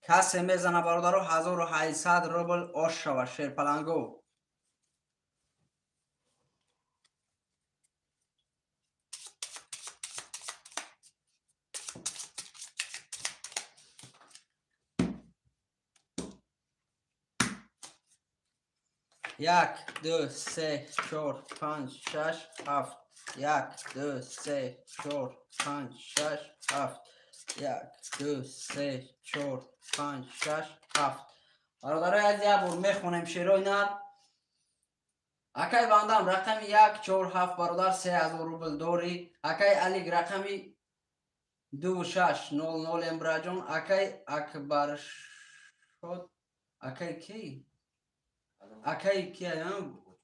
کسی میزنه برادرها 1800 روبل آش شود شیرپلنگو. یک دو سه چهار پنج شش هفت. یک دو سه چهار پنج شش هفت. یک دو سه چهار پنج شش هفت. برادرای از یه بار میخونیم شیروی نر. اکای باندم رقمی 147 برادر 3000 روبل دوری. اکای علیگ رقمی 2600 امبراجون. اکای اکبر شد. اکای کی؟ اکای کی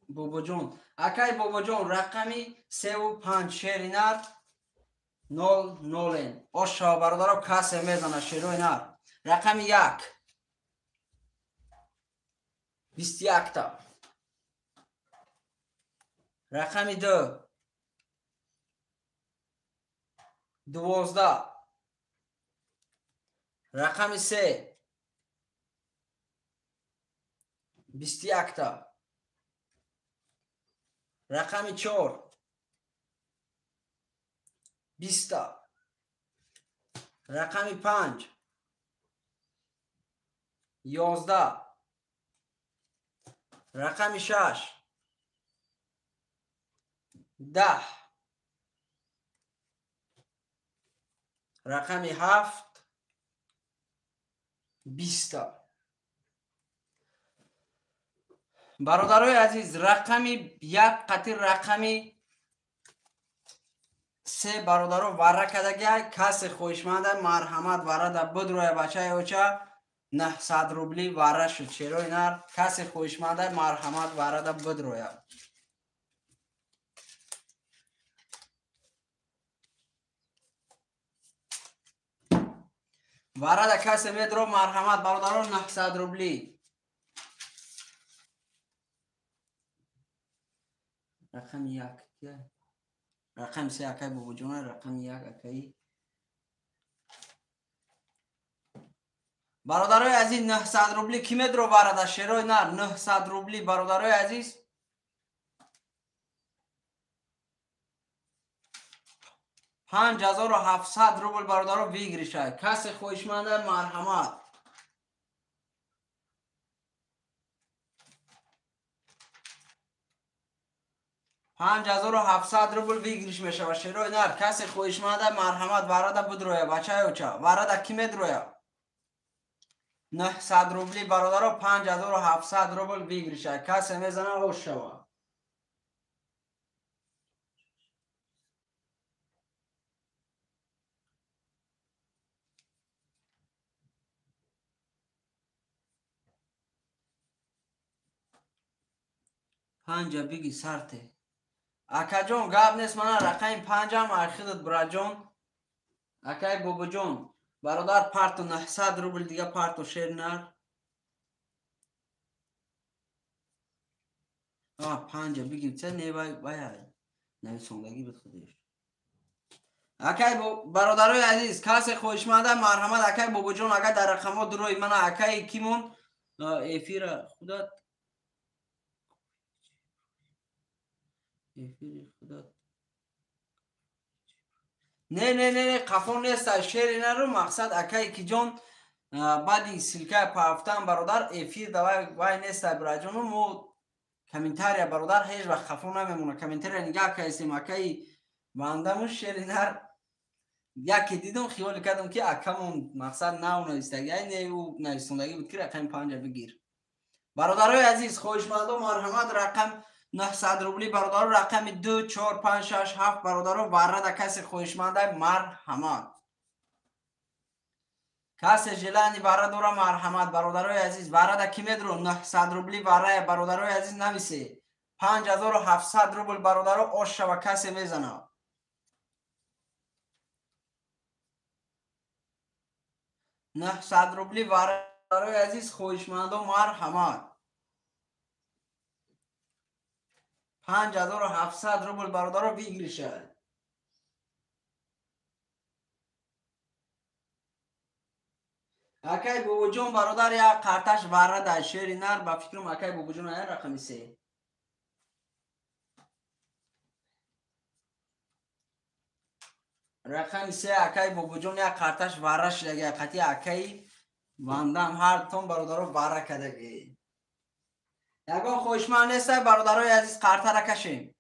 بابا جون. اکای بابا جون رقمی 35 شیری نر 00. آشا برادرها کسی میزنه شیروی نر. رقمی 1 21 تا. رقمی 2 12. رقمی 3 21 تا. رقمی 4 20 تا. رقمی 5 11. رقمی 6 10. رقمی 7 20 تا. برادرای عزیز رقمی یک قطیر رقمی 3 برادرو وره کدگی. کسی خوشمنده مرحمت وره ده بدروی بچه اوچه 900 روبلی وره شد شیروی نر. کسی خوشمنده مرحمت وره ده بدروی. وره ده کسی میدرو مرحمت برادرو 900 روبلی. رقم 1 رقم 3 اکای بابا جونه. رقم 1 اکای برادرای عزیز 900 روبلی کی میدرو وره ده شیروی نر. 900 روبلی برادرای عزیز. 5700 روبل برادرها بگیری شاید. کسی خوشمنده مرحمت. پنج 5700 روبل بگیریش میشه و شیروی نر. کسی خوشمنده مرحمت وارد بدرویه بچه اوچه. وارد کی میدرویه 900 روبلی برادرها 5700 روبل بگیری شاید. کسی میزنه اوش شوه. پنجا بگی سرته اکا جون گاب نیست. من رقم پنجم اخیدت برا جون. اکای بابا جون برادر پارتو 900 روبل دیگه پارتو شیر نر. پنجا بگی چه نیوای باید نویسندگی بد خودش. اکای برادرای عزیز کسی خوشمنده مرحمت. اکای بابا جون اگر در رقم دروی من اکای کیمون ایفیر خودت نه قفون نیست شیر نرو. مقصد اکای کی جون بعدی سلکه پافتن برادر ایفیر دوای وای نیست براجون. مو کامنتاری برادر هیچ وقت خفون نمیمونه. کامنتاری نگاه کردیم اکای باندمون شیر نر یکی دیدم خیال کردم که اکمون مقصد نو نویستگی نیو نویسندگی بود که رقم 5 بگیر. برادرای عزیز خوشمندم مرحمت. رقم 900 روبلی برادر. رقم 2 4 5 6 7 برادر وارد کسی خوشمنده مرحمت. کسی ژلانی واره داره مرحمت برادرای عزیز. واره دا کی میدرو 900 روبلی واره برادرای عزیز نویسه. 5700 روبل برادرها آش و کسی میزنه. 900 روبلی برادرای عزیز خویشمند و مرحمت. 5700 روبل برادرها بگیرشه. اکی بابا جون برادر یک قرتش وره در شیر نر با فکرم اکی بابا جون این رقمی سه. رقم سه اکی بابا جون یک قرتش وره شده قطعی اکی واندم هر تون برادرها وره کدگی. یکان خوشمند نیسته برادرای عزیز قرته را کشیم.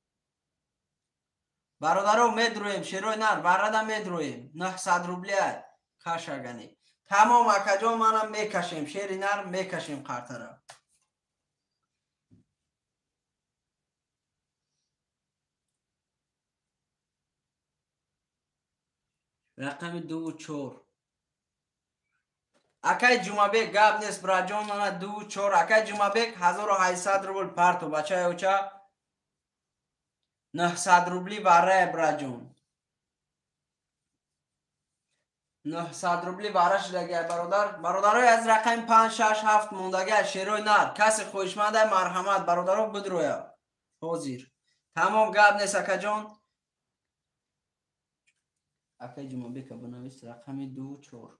برادرها میدرویم شیروی نر وره دا میدرویم 900 روبلی کشگنی. تمام اکجا منم میکشیم شیر نر میکشیم قرته را. رقم 2 4 اکی جمعبک گاب نیست برا جان من 2 4 اکی جمعبک 1800 روبل پارتو بچه اوچا 900 روبلی واره برا جون 900 روبلی واره شده برادرای از رقم 5 6 7 موندگی شیروی نر کسی خوشمنده مرحمت برادرها بدروی حاضر تمام گاب نیست اکی جان. اکی جمعبک بنویس رقم 2 4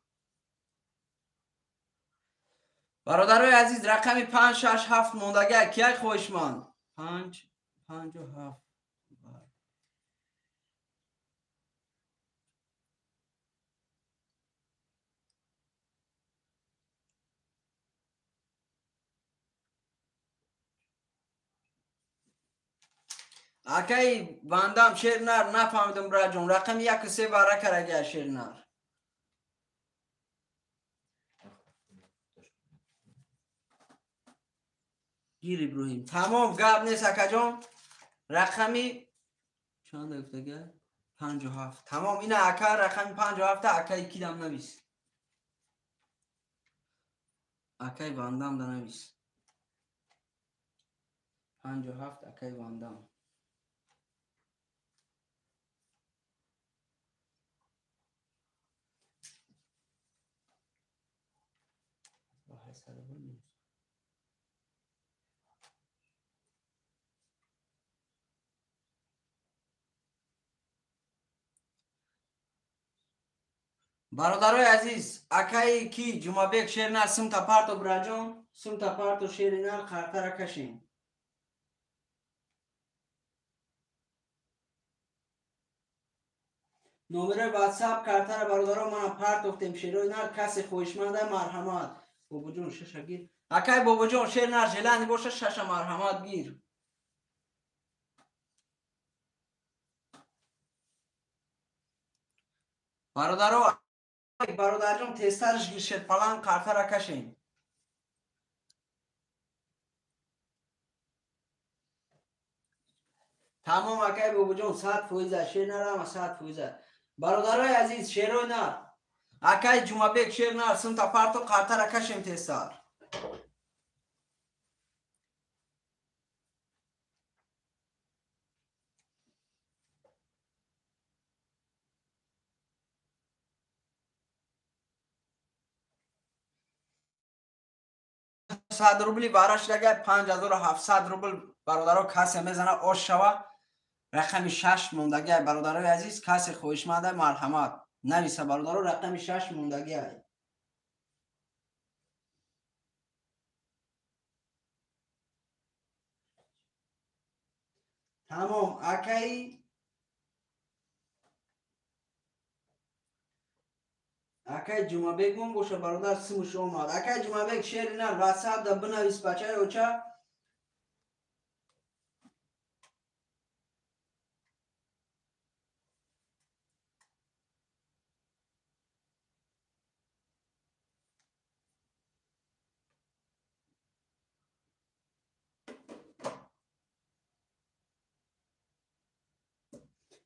برادرای عزیز رقم 5 6 7 موندگی کی خوشمند 5 5 و 7 اکی واندام شیر نر نفهمیدم برا جون رقم 1 3 واره کرده شیر نر گیر ابراهیم تمام گاب نیست اکا جان. رقمی چند افتگه 57 تمام این اکا رقم 57 اکا یکی دم نویس اکای واندام دا نویس 57 اکای واندام برادرای عزیز اکای کی جمعبک شیر نر سم تا پارتو براجون سم تا پارتو شیر نر خرطه را کشیم. نمره واتساپ کارته را برادرها من پارت افتیم شیروی نر کسی خوشمنده مرحمت بابا جون شش گیر اکای بابا جون شیر نر جلانی باشه شش مرحمت گیر. برادر جون تسترش گیر شد پلان کارته را کشیم. تمام اکای بابا جون 100% شیر نر هم 100%. برادرای عزیز شیروی نر اکای جمعبک شیر نر سم تا پارتو کارته را کشیم تستر. صد روبلی براش لگه 5700 روبل برادرها کسی میزنه آش شوه. رقم 6 موندگی برادرای عزیز کسی خوشمنده مرحمت نویسه برادرها رقم 6 موندگی های. تمام اکای جمعبک من باشه برادر سمش اومد اکای جمعبک شیر نر واتساپ دا بنویس بچه اوچا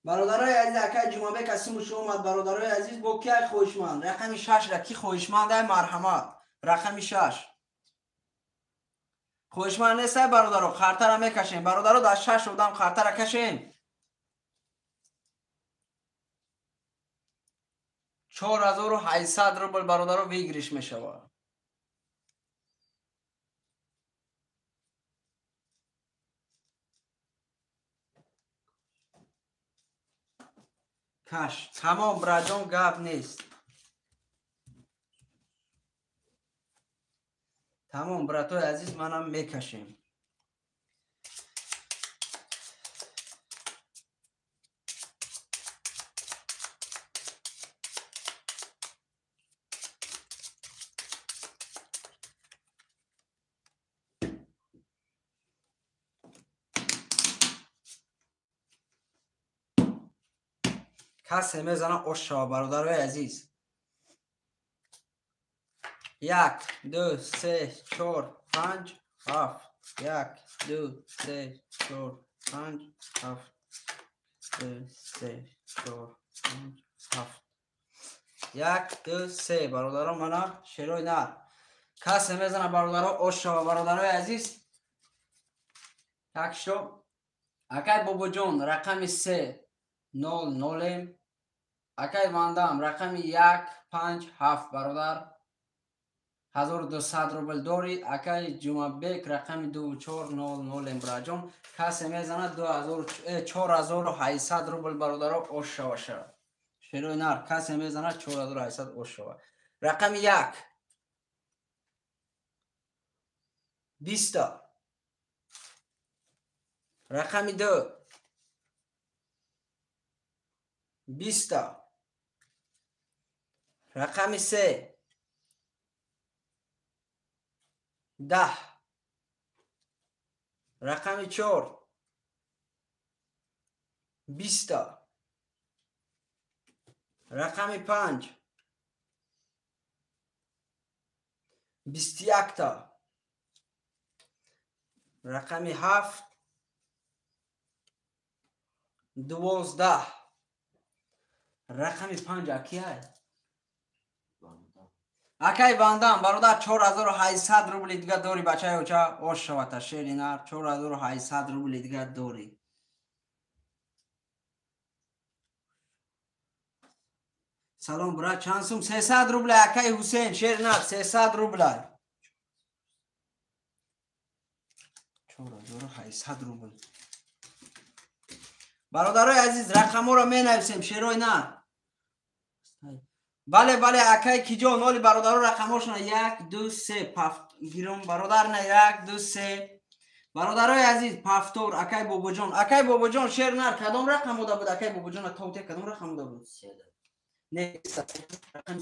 برادرای عزیز اکای جمعه کسی شما اومد برادرای عزیز با کی خوشمند رقم 6 را کی خوشمند های مرحمت رقم 6 خوشمند نیست برادرو خاطر را میکشیم برادرو در 6 بودم خاطر را کشیم 4800 روبل برادرو بگیرش میشود کش تمام براجان گپ نیست تمام براتوی عزیز منم میکشیم کسی میزنه اشا برادرای عزیز 1 2 3 4 5 7 1 2 3 4 5 7 2 3 4 5 7 1 2 3 برادران منم شروع نه کسی میزنه برادران اشا برادرای عزیز تکشو اکای بابا جون رقم 3 0 0 اکای واندام رقم 1 5 7 برادر 1200 روبل داری اکای جمعه بیک رقم 2400 امبراجون کسی میزنه 4800 روبل برادر اوش شوشه شروع نار کسی میزنه 4800 اوش شوه رقم 1 20 رقم 2 20 رقم 3 10 رقم 4 20 رقم 5 21 تا رقم 7 12 رقم 5 اکیه اکای واندام برادر 4800 روبل دیگه داری بچه اوچا اوش شوات شیری نار 4800 روبل دیگه داری سلام برا چند سوم 300 روبل اکای حسین شیر نار 300 روبل 4800 روبل برادرای عزیز رقم رو می نویسیم شیروی نه بله بله اکای کی جان ولی برادر رقماشون 1 2 3 پفت گیرم برادر نه 1 2 3 برادرای عزیز پفتور اکای بابا جان شیر نر کدام رقم بوده بود اکای بابا جان توته کدام رقم بوده بود نه رقم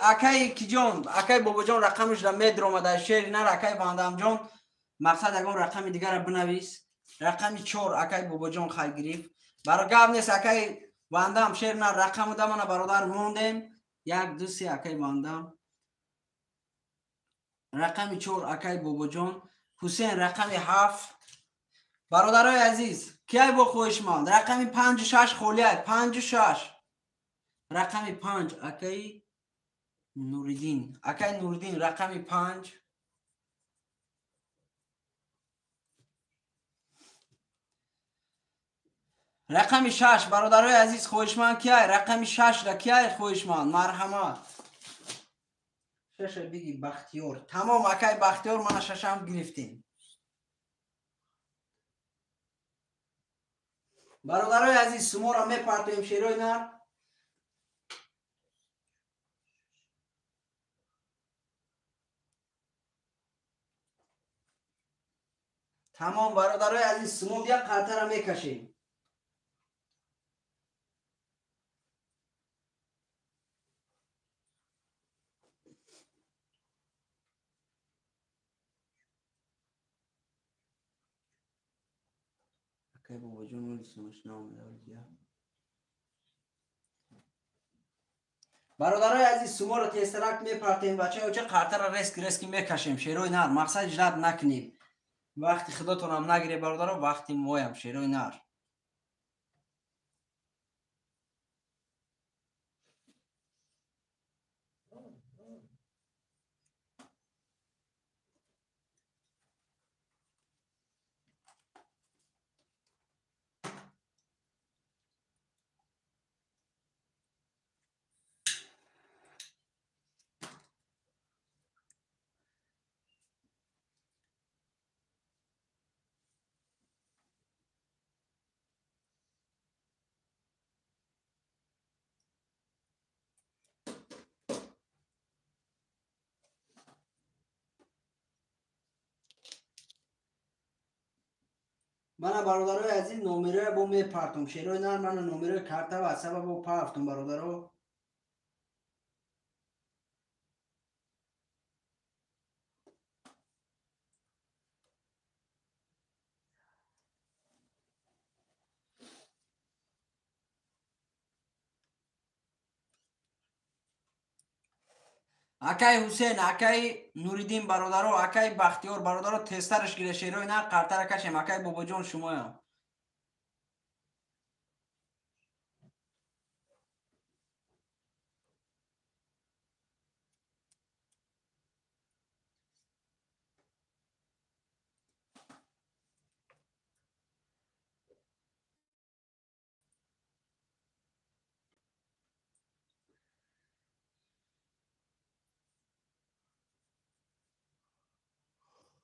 اکای کی جان اکای بابا جان رقمش را مدر اومده شیر نر اکای باندام جان مقصد اگه رقم دیگر را بنویس رقم 4 اکای بابا جان خیر گرفت برای گاب نیست اکای واندام شیر نه رقم ده من برادر موندیم 1 2 3 اکای واندام رقم 4 اکای بابا جان حسین رقم 7 برادرای عزیز کی با خوش ماند رقم 5 6 خولیت 5 6 رقم 5 اکای نوردین رقم 5 رقم 6 برادرای عزیز خوشمند کیه رقم 6 را کیه خوشمند مرحمت 6 بگی بختیار تمام اکای بختیار من ششم گرفتیم برادرای عزیز سمو را میپرتویم شیروی نر تمام برادرای عزیز سمو یک قطعه را میکشیم اکای بابا جون ولی سمش نام برادرای عزیز سمو را تسترک میپرتیم بچه ها چه قطعه را ریسک میکشیم شیروی نر مقصد جلب نکنیم وقتی خداتون هم نگیره برادر، وقتی مویم شیروی نر. من برادرای عزیز نمره بو میپرتم شیروی نر. من نمره کرده و سبب بو پافتم برادرو. اکای حسین، اکای نوریدین برادرو، اکای بختیار برادرو تسترش گیره شیروی نر قرتر کشم. اکای بابا جان شما هم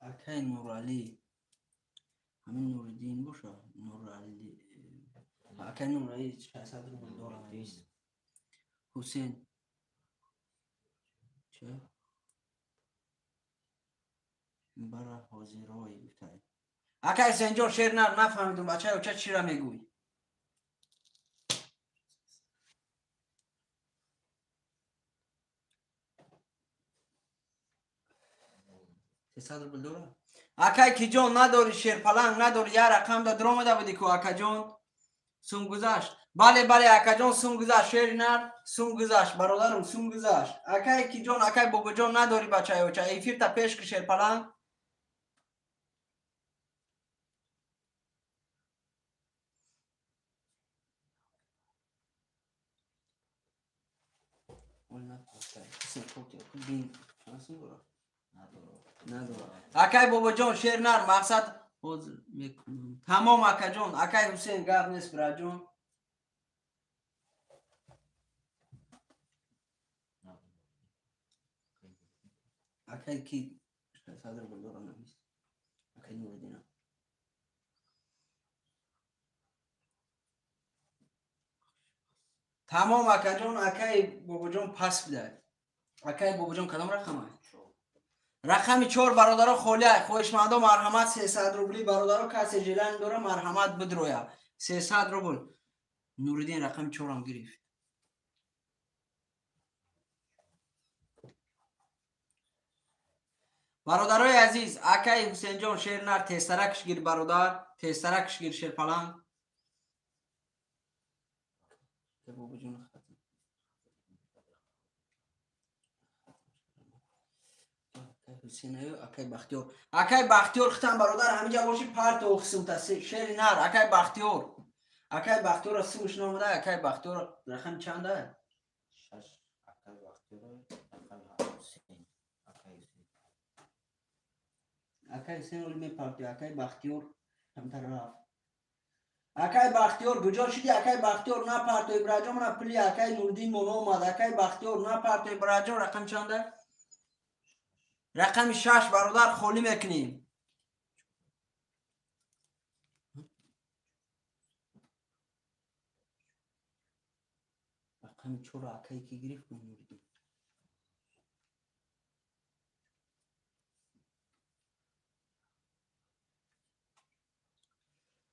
اکای نورالی همین نوریدین باشه نورالی. اکای نورالی 600 روبل دارم عزیز. حسین چه برای حاضرای بتای اکای سنجور شیر نر نفهمیدم بچه چه چی را میگوی. اکای کی جان نداری شیر پلنگ نداری یه رقم دا درام دا بودی که اکا جان سوم گذاشت. بله بله اکا جان سوم گذاشت شیر نر سوم گذاشت برادرم سوم گذاشت. اکای کی جان اکای بابا جان نداری بچه بچه ایفیر تا پیش که شیر پلنگ. اکای بابا جان شیر نر مقصد تمام اکا جان. اکای حسین گاب نیست برا جان. اکای کی صدر بلدارا نمیست اکای نوردینا تمام اکا جان. اکای بابا جان پس بده. اکای بابا جان کدام رقمه؟ رقمی 4 برادرها خالی خوشمندا مرحمت 300 روبلی برادرها کسی جلن داره مرحمت بدرویا 300 روبل. نوردین رقم 4 هم گرفت. برادرای عزیز اکای حسین جان شیر نر تسترکش گیر برادر تسترکش گیر شیر پلنگ. بابا جان اکای بختیار اکای بختیار ختم برادر همینجا باشی پرت و خسوم تا شیر نر. اکای بختیار اکای بختیار سوش نامده. اکای بختیار رقم چنده؟ 6. اکای بختیار رقم حسین اکای حسین ولی میپرتی. اکای بختیار کمتر رفت. اکای بختیار کجا شدی؟ اکای بختیار نپرت و ابراجام را پلی. اکای نوردین مولا اومد. اکای بختیار نپرت و ابراجام رقم چنده؟ رقم 6 برادر خالی میکنیم. رقم 4 اکای کی گرفت نوردین.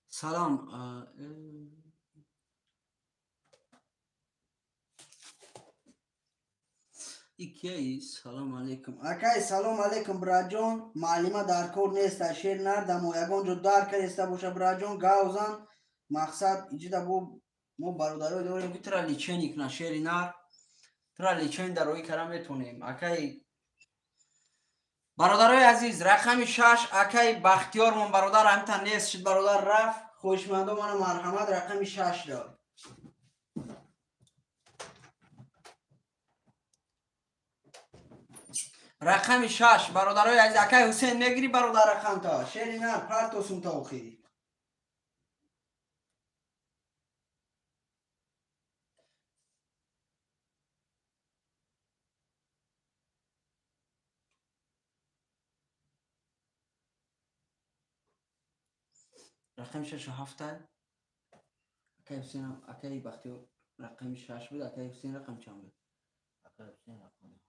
سلام ایکی سلام علیکم. اکای سلام علیکم براجون. معلمه در کور نیست شیر نردم و یگان جو دار کریسته باشه براجون گاوزن مقصد ایجا بو ما برادرای داریم که ترا لیچنی کنه شیر نر ترا لیچن در روی کرم میتونیم. اکای برادرای عزیز رقم 6 اکای بختیار من برادر همتن نیست شد برادر رفت خوشمندو من مرحمت رقم 6 داد رقم 6 برادرای عزیز اکای حسین نگری برادر رقم تا شیری نه پرتو سون تا اخیری رقم 6 و 7 اکای حسین اکای بختیار رقم 6 بود اکای حسین رقم چند بود اکای حسین رقم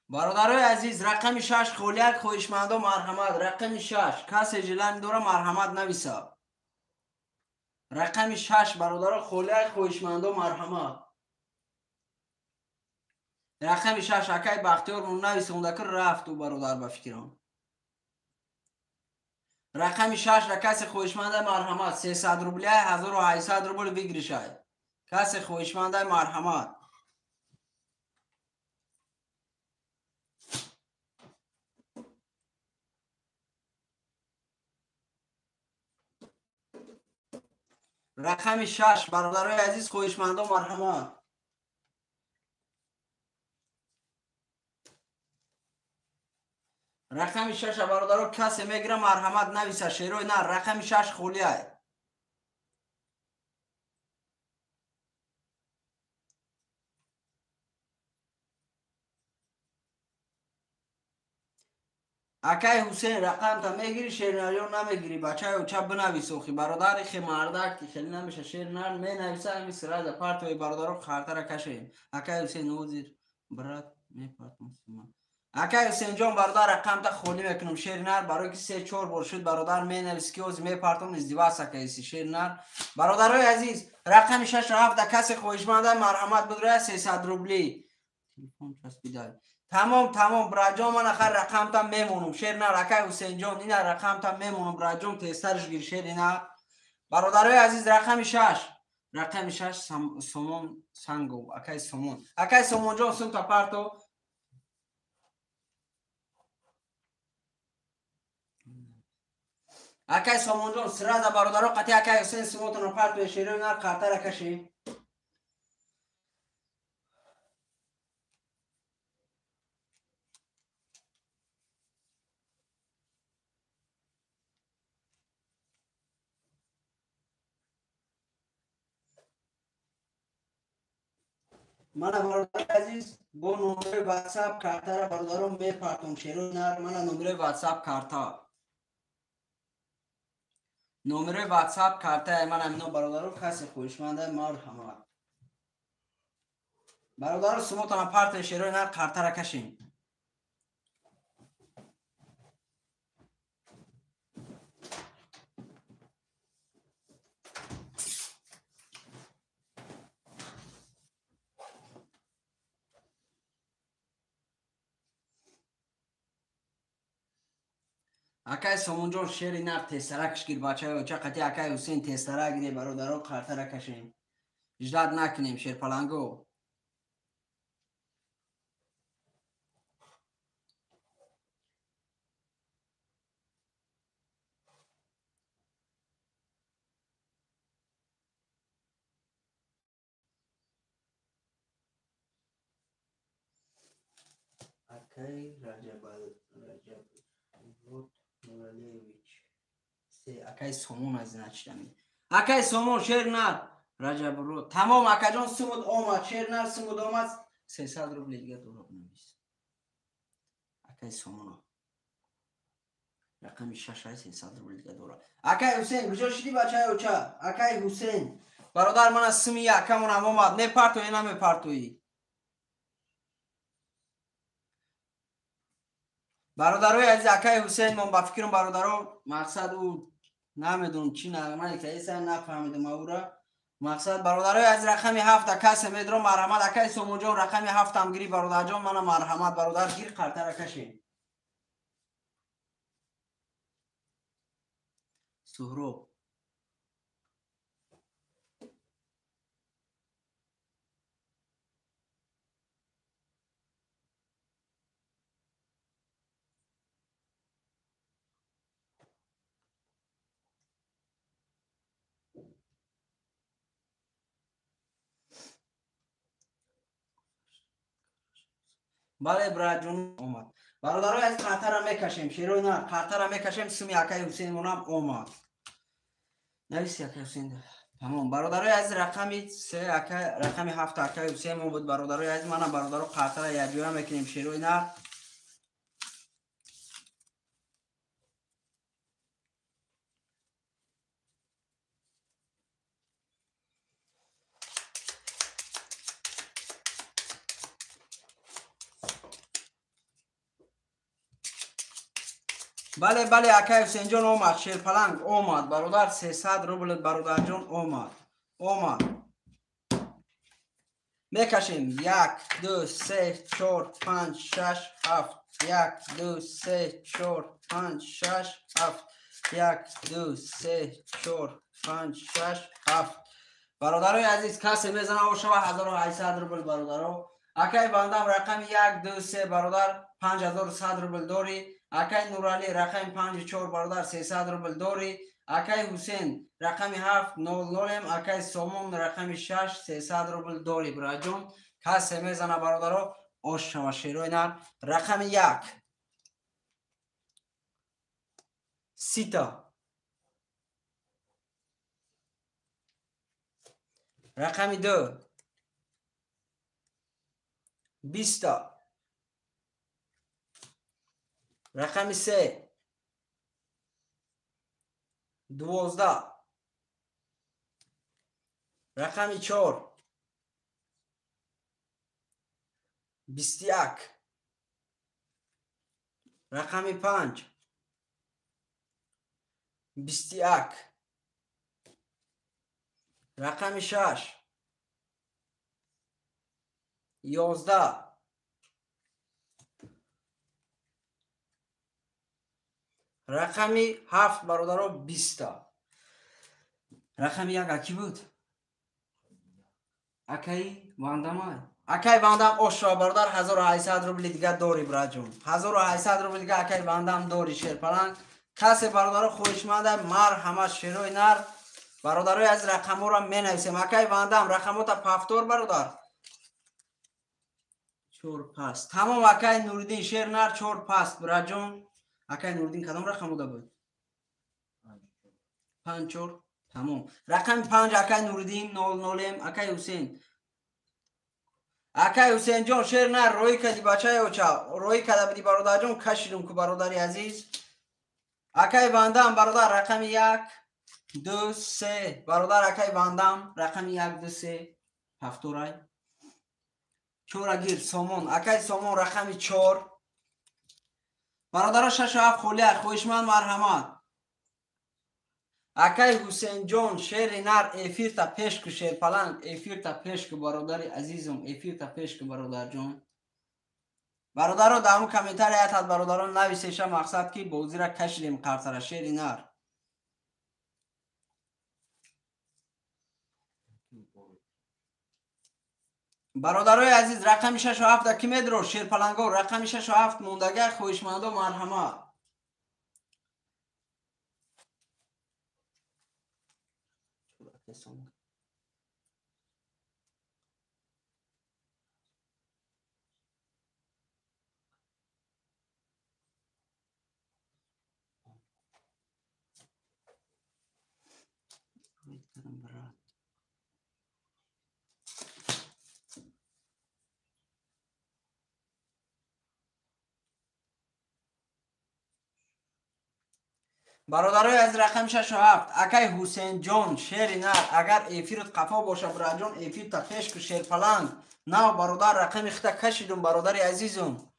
برادرای عزیز رقم 6 خولیک خویشمندو مرحمت رقم 6 کسی جلن دوره مرحمت نویسا رقم 6 برادر خولیک خویشمندو مرحمت رقم 6 اکای بختیار من نویسه اون رفت و برادر به فکرم رقم 6 را کسی خویشمند مرحمت 300 روبلی 1800 روبل بگیری شاید کسی خویشمند مرحمت رقم 6 برادرای عزیز خویشمند مرحمت رقم 6 برادرو کسی میگیره مرحمت نویسه شیروی نه رقم 6 خولیه اکای حسین رقم تا میگیری شیرناریو نمیگیری بچه او چه بنویسو خی برادر خی مردک که خیلی نمیشه شیرنار می نویسه همی سراج پارت و برادرو خاطر کشیم اکای حسین نوزیر برات می پارت مسلمان اکای حسین جان برادر رقم تا خولی میکنم شیرنار برای که 3-4 بار شد برادر می نویس که از می پارتم ازدواج کیسی شیرنار برادرای عزیز رقم 6 7 کسی خوشمند مرحمت بدره 300 روبلی تلفن چسبیده تمام براجام من اخر رقم تا میمونم شیر نه رکای حسین جان این رقم تا میمونم براجام تسترش گیر شیر اینا برادرای عزیز رقم 6 سومون سنگو اکای سومون جان سوم تا پارتو اکای سومون جان سراز برادرو قطعی اکای حسین سومون تا پارتو شیر اینا قطر کشی من برادر عزیز با نمره واتساپ کارتا را برادرم میپرتم شیرو نر من نمره واتساپ کارتا نمره واتساپ کارتا من همینو برادرم کسی خوشمنده مرحمت برادر سموتان پارت شیرو نر کارتا را کشیم اکای سومون جان شیری نر تسترکش گیر بچه ها چه قطعی اکای حسین تسترک گیره برادران کارتا را کشیم اجداد نکنیم شیر پلنگو اکای رجب نورالیویچ اکای سومون از نچتمی اکای سومون شیر نر رجب رو تمام اکا جان سمود آمد شیر نر سمود آمد 300 روبل دیگه دورو بنویس اکای سومون رقم 6 300 روبل دیگه دورو اکای حسین کجا شدی بچه ها چه اکای حسین برادر من از سمی اکمون هم آمد نه پارتوی نه پارتوی برادرای عزیز اکای حسین من با فکرم برادرو مقصد او نمیدونم چی نغمه که ایسا نفهمیدم او را مقصد برادرای از رقم 7 کسی میدرم مرحمت اکای سومون جان رقم 7 هم گیری برادر جان من مرحمت برادر گیر قرطه را کشیم سهرو بله براجون اومد. برادرای از قطر هم میکشیم. شیروی نه قطر هم میکشیم. سمی اکای حسین مونم اومد. نویسی اکای حسین ده. تمام. برادرای از رقمی 3 اکای رقمی 7 اکای حسین مون بود. برادرای از منم برادرو قطر یک جوره میکنیم. شیروی نه. بله بله اکای حسین جان اومد. شیر پلنگ اومد. برادر 300 روبل برادر جان اومد. میکشیم 1 2 3 4 5 6 7 1 2 3 4 5 6 7 1 2 3 4 5 6 7 برادرای عزیز کسی میزنه و شما 1800 روبل برادرو. اکای بندم رقم 1 2 3 برادر 5100 روبل داری. اکای نورالی رقم 54 برادر 300 روبل داری. اکای حسین رقم 7 00 اکای سومون رقم 6 300 روبل داری. براجون کسی میزنه برادرو اوش شما شیروی نر. رقم 1 سیتا. رقم 2 20. رقم 3 12. رقم 4 21. رقم 5 21. رقم 6 11. رقم 7 برادرو 20. رقم 1 اکی بود؟ اکی واندم اکی واندم اوشا برادر 1800 روبل دیگه داری براجون. 1800 روبل دیگه اکی واندم داری شیر پلنگ. کسی برادرو خوشمنده مر همه شیروی نر. برادرای از رقمو را می نویسیم. اکی واندم رقمو تا پفتور برادر 4 پست. تمام اکی نوردین شیر نر 4 پست براجون. اکی نوردین کدام رقمو دا بود؟ 5 4. تمام. رقم 5 اکی نوردین 00 اکی حسین. اکی حسین جان شیر نر روی کدی بچه اوچا روی کده بدی برادر جان کشیدم که برادری عزیز. اکی واندم برادر رقم 1 2 3 برادر اکی واندم رقم 1 2 3 هفتورای 4 گیر سومون اکی سومون رقم 4 برادر 6 و 7 خولیه خوشمند مرحمت. اکی حسین جان شیر نر افیر تا پیش که شیر پلنگ افیر تا پیش که برادر عزیزم افیر تا پیش که برادر جان. برادر رو دامو کامنتار ایت برادران نویسیشه مقصد که بوزی را کشیدیم قرطره شیر نر. برادرای عزیز رقم 6 و 7 کی میدرو شیر پلنگو رقم 6 و 7 موندگه خوشمند و مرحمت. برادرای از رقم 6 و 7 اکی حسین جان شیر نر اگر ایفیرت قفا باشه برادران ایفیر تا پیش که شیر پلنگ نه برادر رقم خطا کشیدم برادر عزیزم.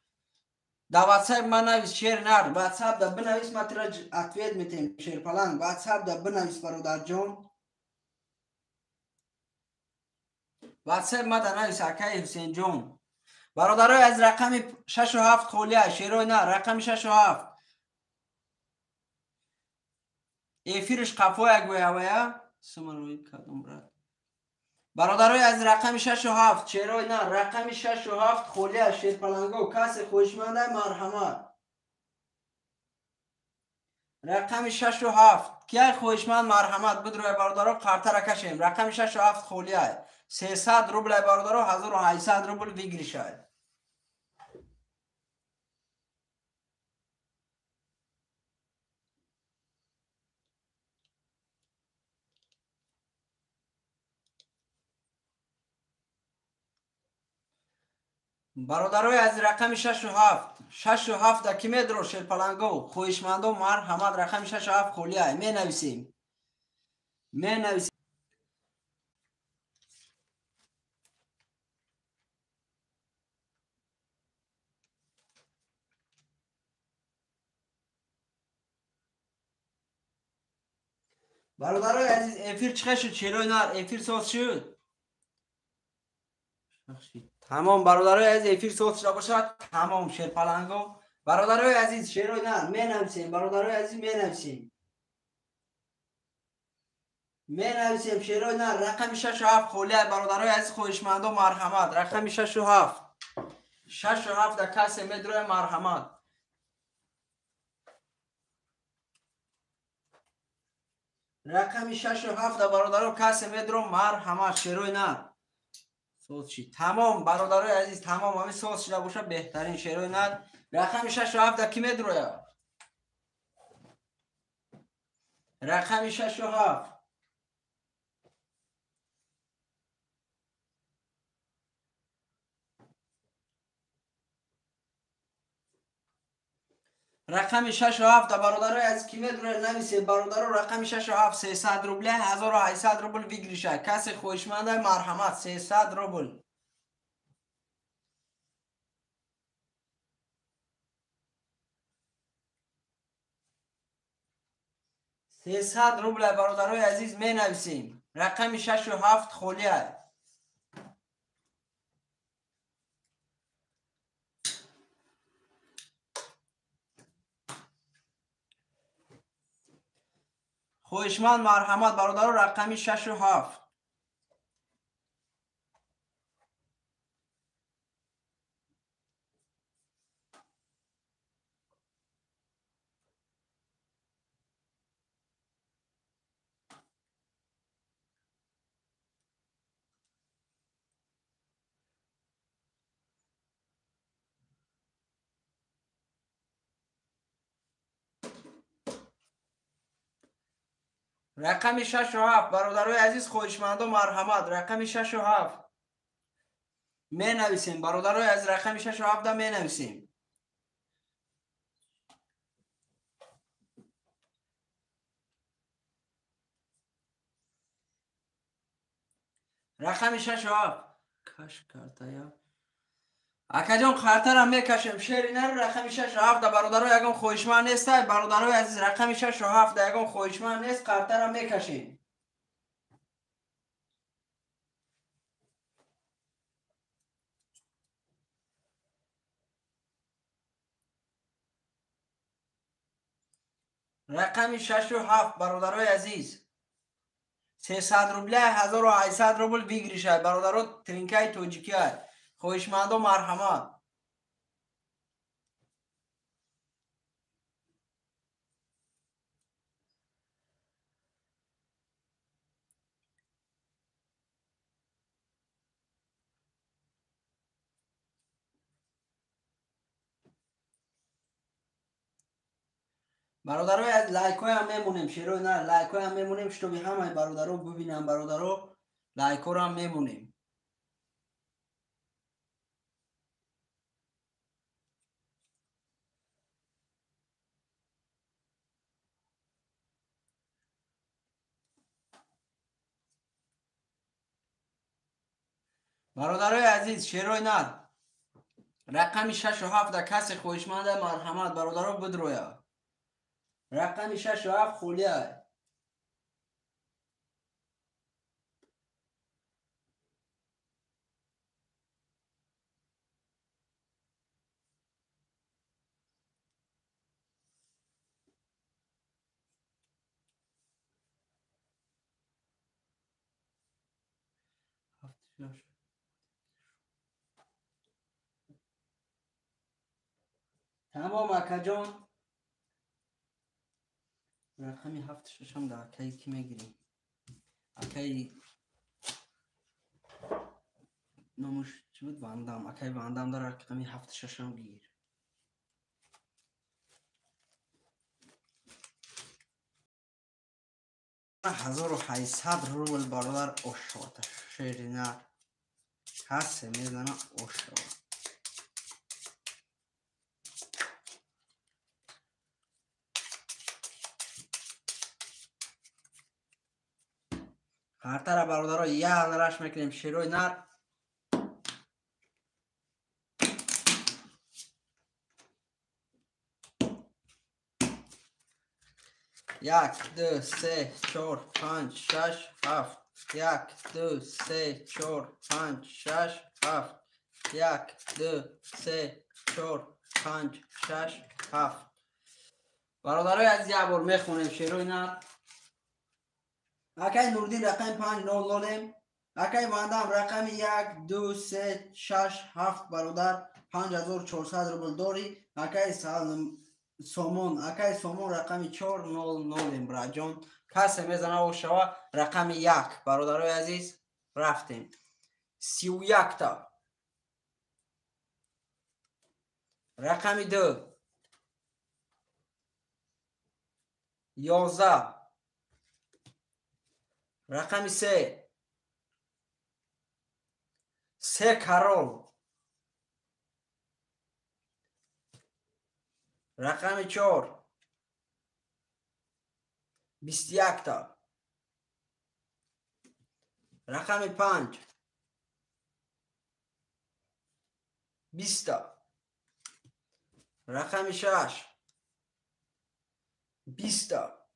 دا واتساپ من نویس شیر نر واتساپ دا بنویس ما تیرا اتوید میتیم شیر پلنگ واتساپ دا بنویس برادر جان. واتساپ ما دا نویس اکی حسین جان. برادرای از رقم 6 و 7 خولیه شیروی نر رقم 6 و 7 ایفیرش قفوی گویا سمن روی کدوم برد. برادرای از رقم 6 و 7 چرای نه رقم 6 و 7 خولیه شیر پلنگو کسی خوشمنده مرحمت. رقم 6 و 7 که خوشمند مرحمت بدروی برادرها قرطه را کشیم. رقم 6 و 7 خولیه 300 روبل برادرها 1800 روبل بگیری شاید. برادرای از رقم 6 و 7 6 و 7 در کی میدرو شیرپلنگو خویشمندو مرحمت رقم 6 و 7 خولیه می نویسیم برادرای عزیز افیر چقدر شد چلوی نار افیر ساز شد تمام برادرای عزیز افیر ساز شده باشد تمام شیرپلنگو برادرای عزیز شیروی نار می نویسیم برادرای عزیز می نویسیم شیروی نار رقم 6 و 7 خولیه برادرای عزیز خویشمندو مرحمت رقم 6 و 7 6 و 7 در کسی میدروی مرحمت رقم 6 و 7 برادران کسی میدرم مرحمت شیروی نه صوت چی تمام برادرای عزیز تمام همین صوت شده باشه بهترین شیروی نه رقم 6 و 7 کی میدروه رقم 6 و 7 رقم 6 و 7 برادرای عزیز کی میدروه نمیشه برادران رقم 6 و 7 300 روبل 1800 روبل بگیریشه کسی خوشمنده مرحمت 300 روبل 300 روبل برادرای عزیز می نویسیم رقم 6 و 7 خولیه خویشمند مرحمت برادران رقم 6 و 7 رقم 6 و 7 برادرای عزیز خویشمند و مرحمت رقم 6 و 7 می نویسیم برادرای از رقم 6 و 7 می نویسیم رقم 6 و 7 کاش کرده یا اکا جان خاطر هم میکشم شعری نرو رقم 6 و 7 برادرای یگان خویشمند نیست برادرای عزیز رقم 6 و 7 یگان خویشمند نیست خاطر هم میکشیم رقم 6 و 7 برادرای عزیز 300 روبله 1800 روبل بگیریشه برادران ترینکای توجیکی های خویشمند و مرحمت برادرای از لایکای هم میمونیم شیروی نه لایکای هم میمونیم شتو بی همه برادرو ببینم برادرو لایکو رو هم میمونیم برادرای عزیز شیروی نه رقم 6 و 7 در کسی خویشمند مرحمت برادرو بدرویا رقم 6 و 7 خولیه تمام اکا جان رقمی 7 6 هم در اکایی کی میگیریم اکایی نموش چی بود واندام اکایی واندام در رقمی 7 6 هم گیر 1800 روبل برادر اشوات شیری نه کسی میزنه اشوات Картара бародаро як нараш мекунем шерои нар. Як, ду, се, чор, панҷ, шаш, ҳафт. Як, ду, се, чор, панҷ, шаш, ҳафт. Як, ду, се, чор, панҷ, шаш, ҳафт. бародарои азиз як бор мехонем шерои нар. акай Нурдин рақами 500 акай вандам рақами 1 2 3 6 7 бародар 5400 рубл дори. акай сомон рақами 400 браҷон касе мезана ошава рақами 1 бародарои азиз рафтем 31 та рақами 2 11 рақами 3 карол рақами 4 21 та рақами 5 20 та рақами 6 20 та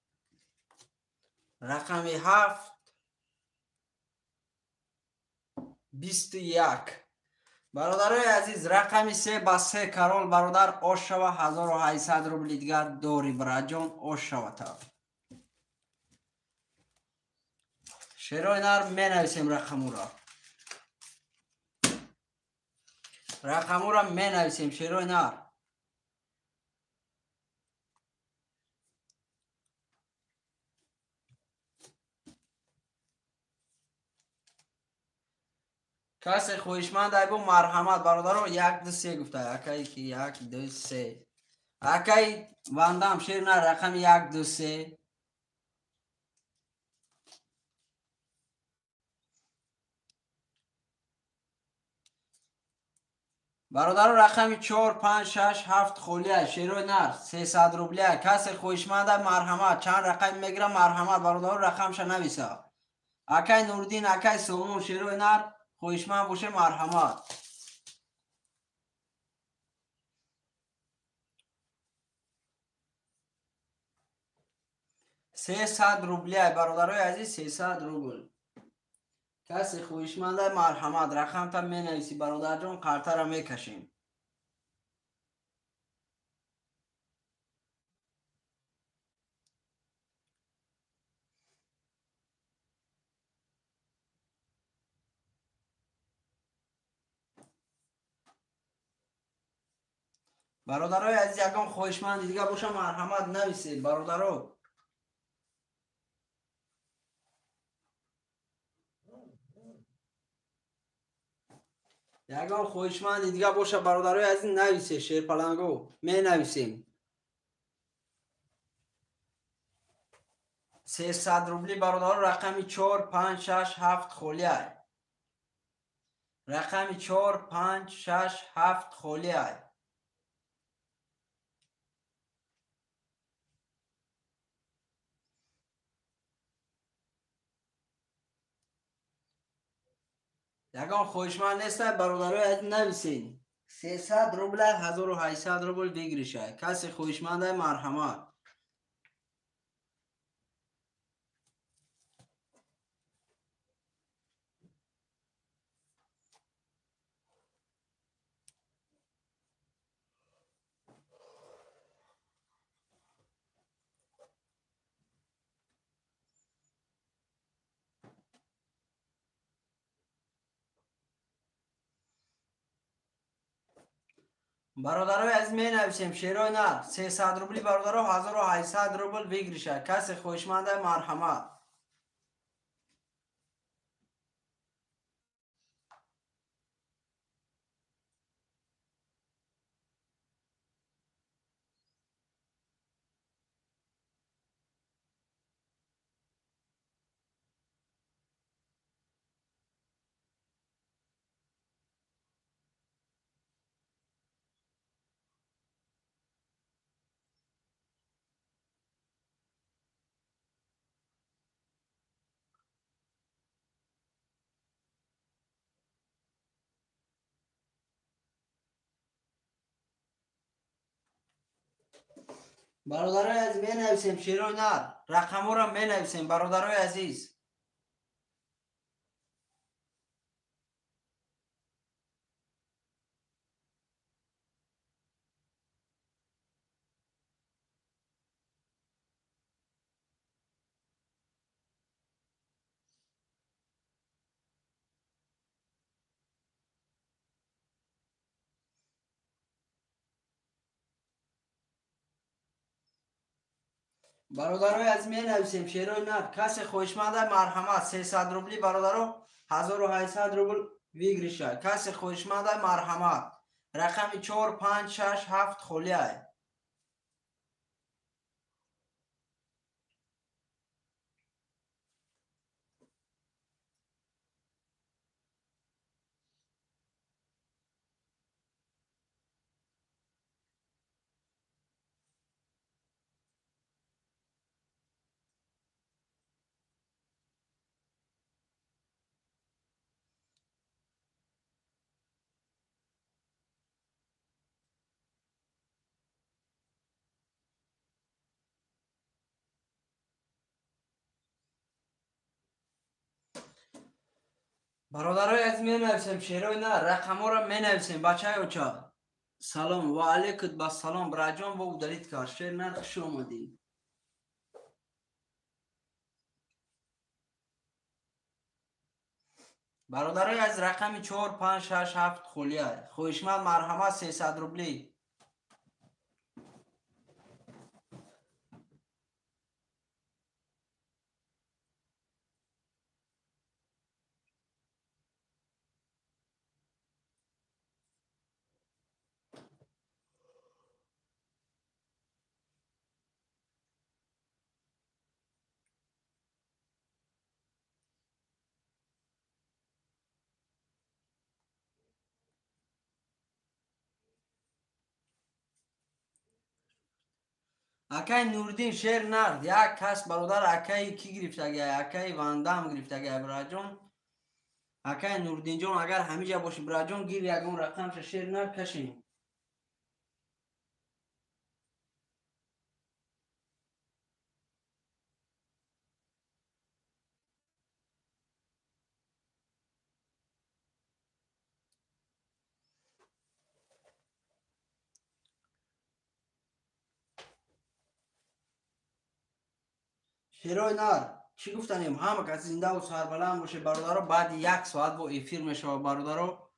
рақами 7 21 бародарои азиз рақами 3 ба 3 карол бародар ош шава 1800 рубли дигар дори браҷон ош шавата шерои нар менависем рақамура менависем шерои нар касе хоҳишманд айбу марҳамат бародаро 1 2 3 гуфта акай ки 1 2 3 акай вандам шер на рақами 1 2 3 бародаро рақами 4 5 6 7 холия шерои нар 300 рубля касе хоҳишманд марҳамат чанд рақами мегирам марҳамат бародаро рақамша нависа акай Нурдин акай Сомон шерои нар хоҳишманд боше марҳамат 300 рубля бародарои азиз 300 рубл касе хоҳишманд марҳамат рақамта менависӣ бародарҷон қартара мекашем бародарои азиз ягон хоҳишманди дига боша марҳамат нависед бародаро ягон хоҳишманди дига боша бародарои азиз нависе шерпаланго менависем 300 рубли бародаро рақами 4 5 6 7 холия рақами 4 5 6 7 холия ягон хоҳишманд нестад бародарои азиз нависед 300 рубля 1800 рубл бигиришад касе хоҳишманда марҳамат бародарои азиз менависем шерои нар 300 рубли бародаро 1800 рубл бигиришад касе хоҳишманда марҳамат برادرای عزیز می نویسیم شیرای نر رقم را می نویسیم برادرای عزیز. برادرای عزیز می نویسیم شیرای نر کسی خوشمند مرحمت 300 روبلی برادرو 1800 روبل ویگریشه. کسی خوشمند مرحمت رقم 4 5 6 7 خولیه. برادرای عزیز می نویسیم شیرای نر رقم را می نویسیم بچه اوچا. سلام و علیکم با سلام براجان با دارید کار شیر نر خوش اومدین. برادرای از رقم 4 5 6 7 خولیه خویشمند مرحمت 300 روبلی. اکای نوردین شیر نرد یک کس برادر اکای کی گرفته گه اکای واندام گرفته گه براجون. اکای نوردین جون اگر همیجا باشی براجون گیر یکون رقم شیر نرد کشیم. شیرای نر چی گفتنیم همه کسی زنده و سربلند باشه برادرو بعد یک ساعت با ایفیر میشه برادرو.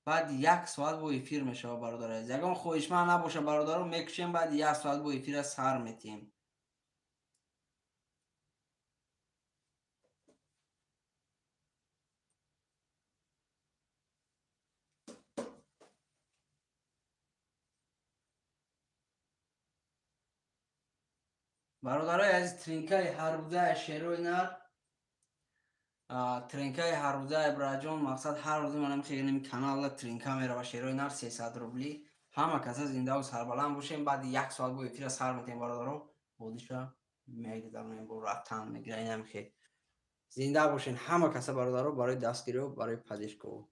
بعد یک ساعت با ایفیر میشه برادر. یکم خویشمند نباشه برادرو میکشیم بعد یک ساعت با ایفیر سر میتیم. برادرای از ترینکای هر روزه شیروی نر ترینکای هر روزه براجون مقصد هر روزه منم خیلی کانال ترینکا میره و شیروی نر 300 روبلی همه کسا زنده و سربلند باشیم بعد یک ساعت با ایفیر سر میتیم برادرو. بودیشا میگذارم با رفتن میگیره اینم که زنده باشین همه کسا برادرو برای دستگیری و برای پزشکی.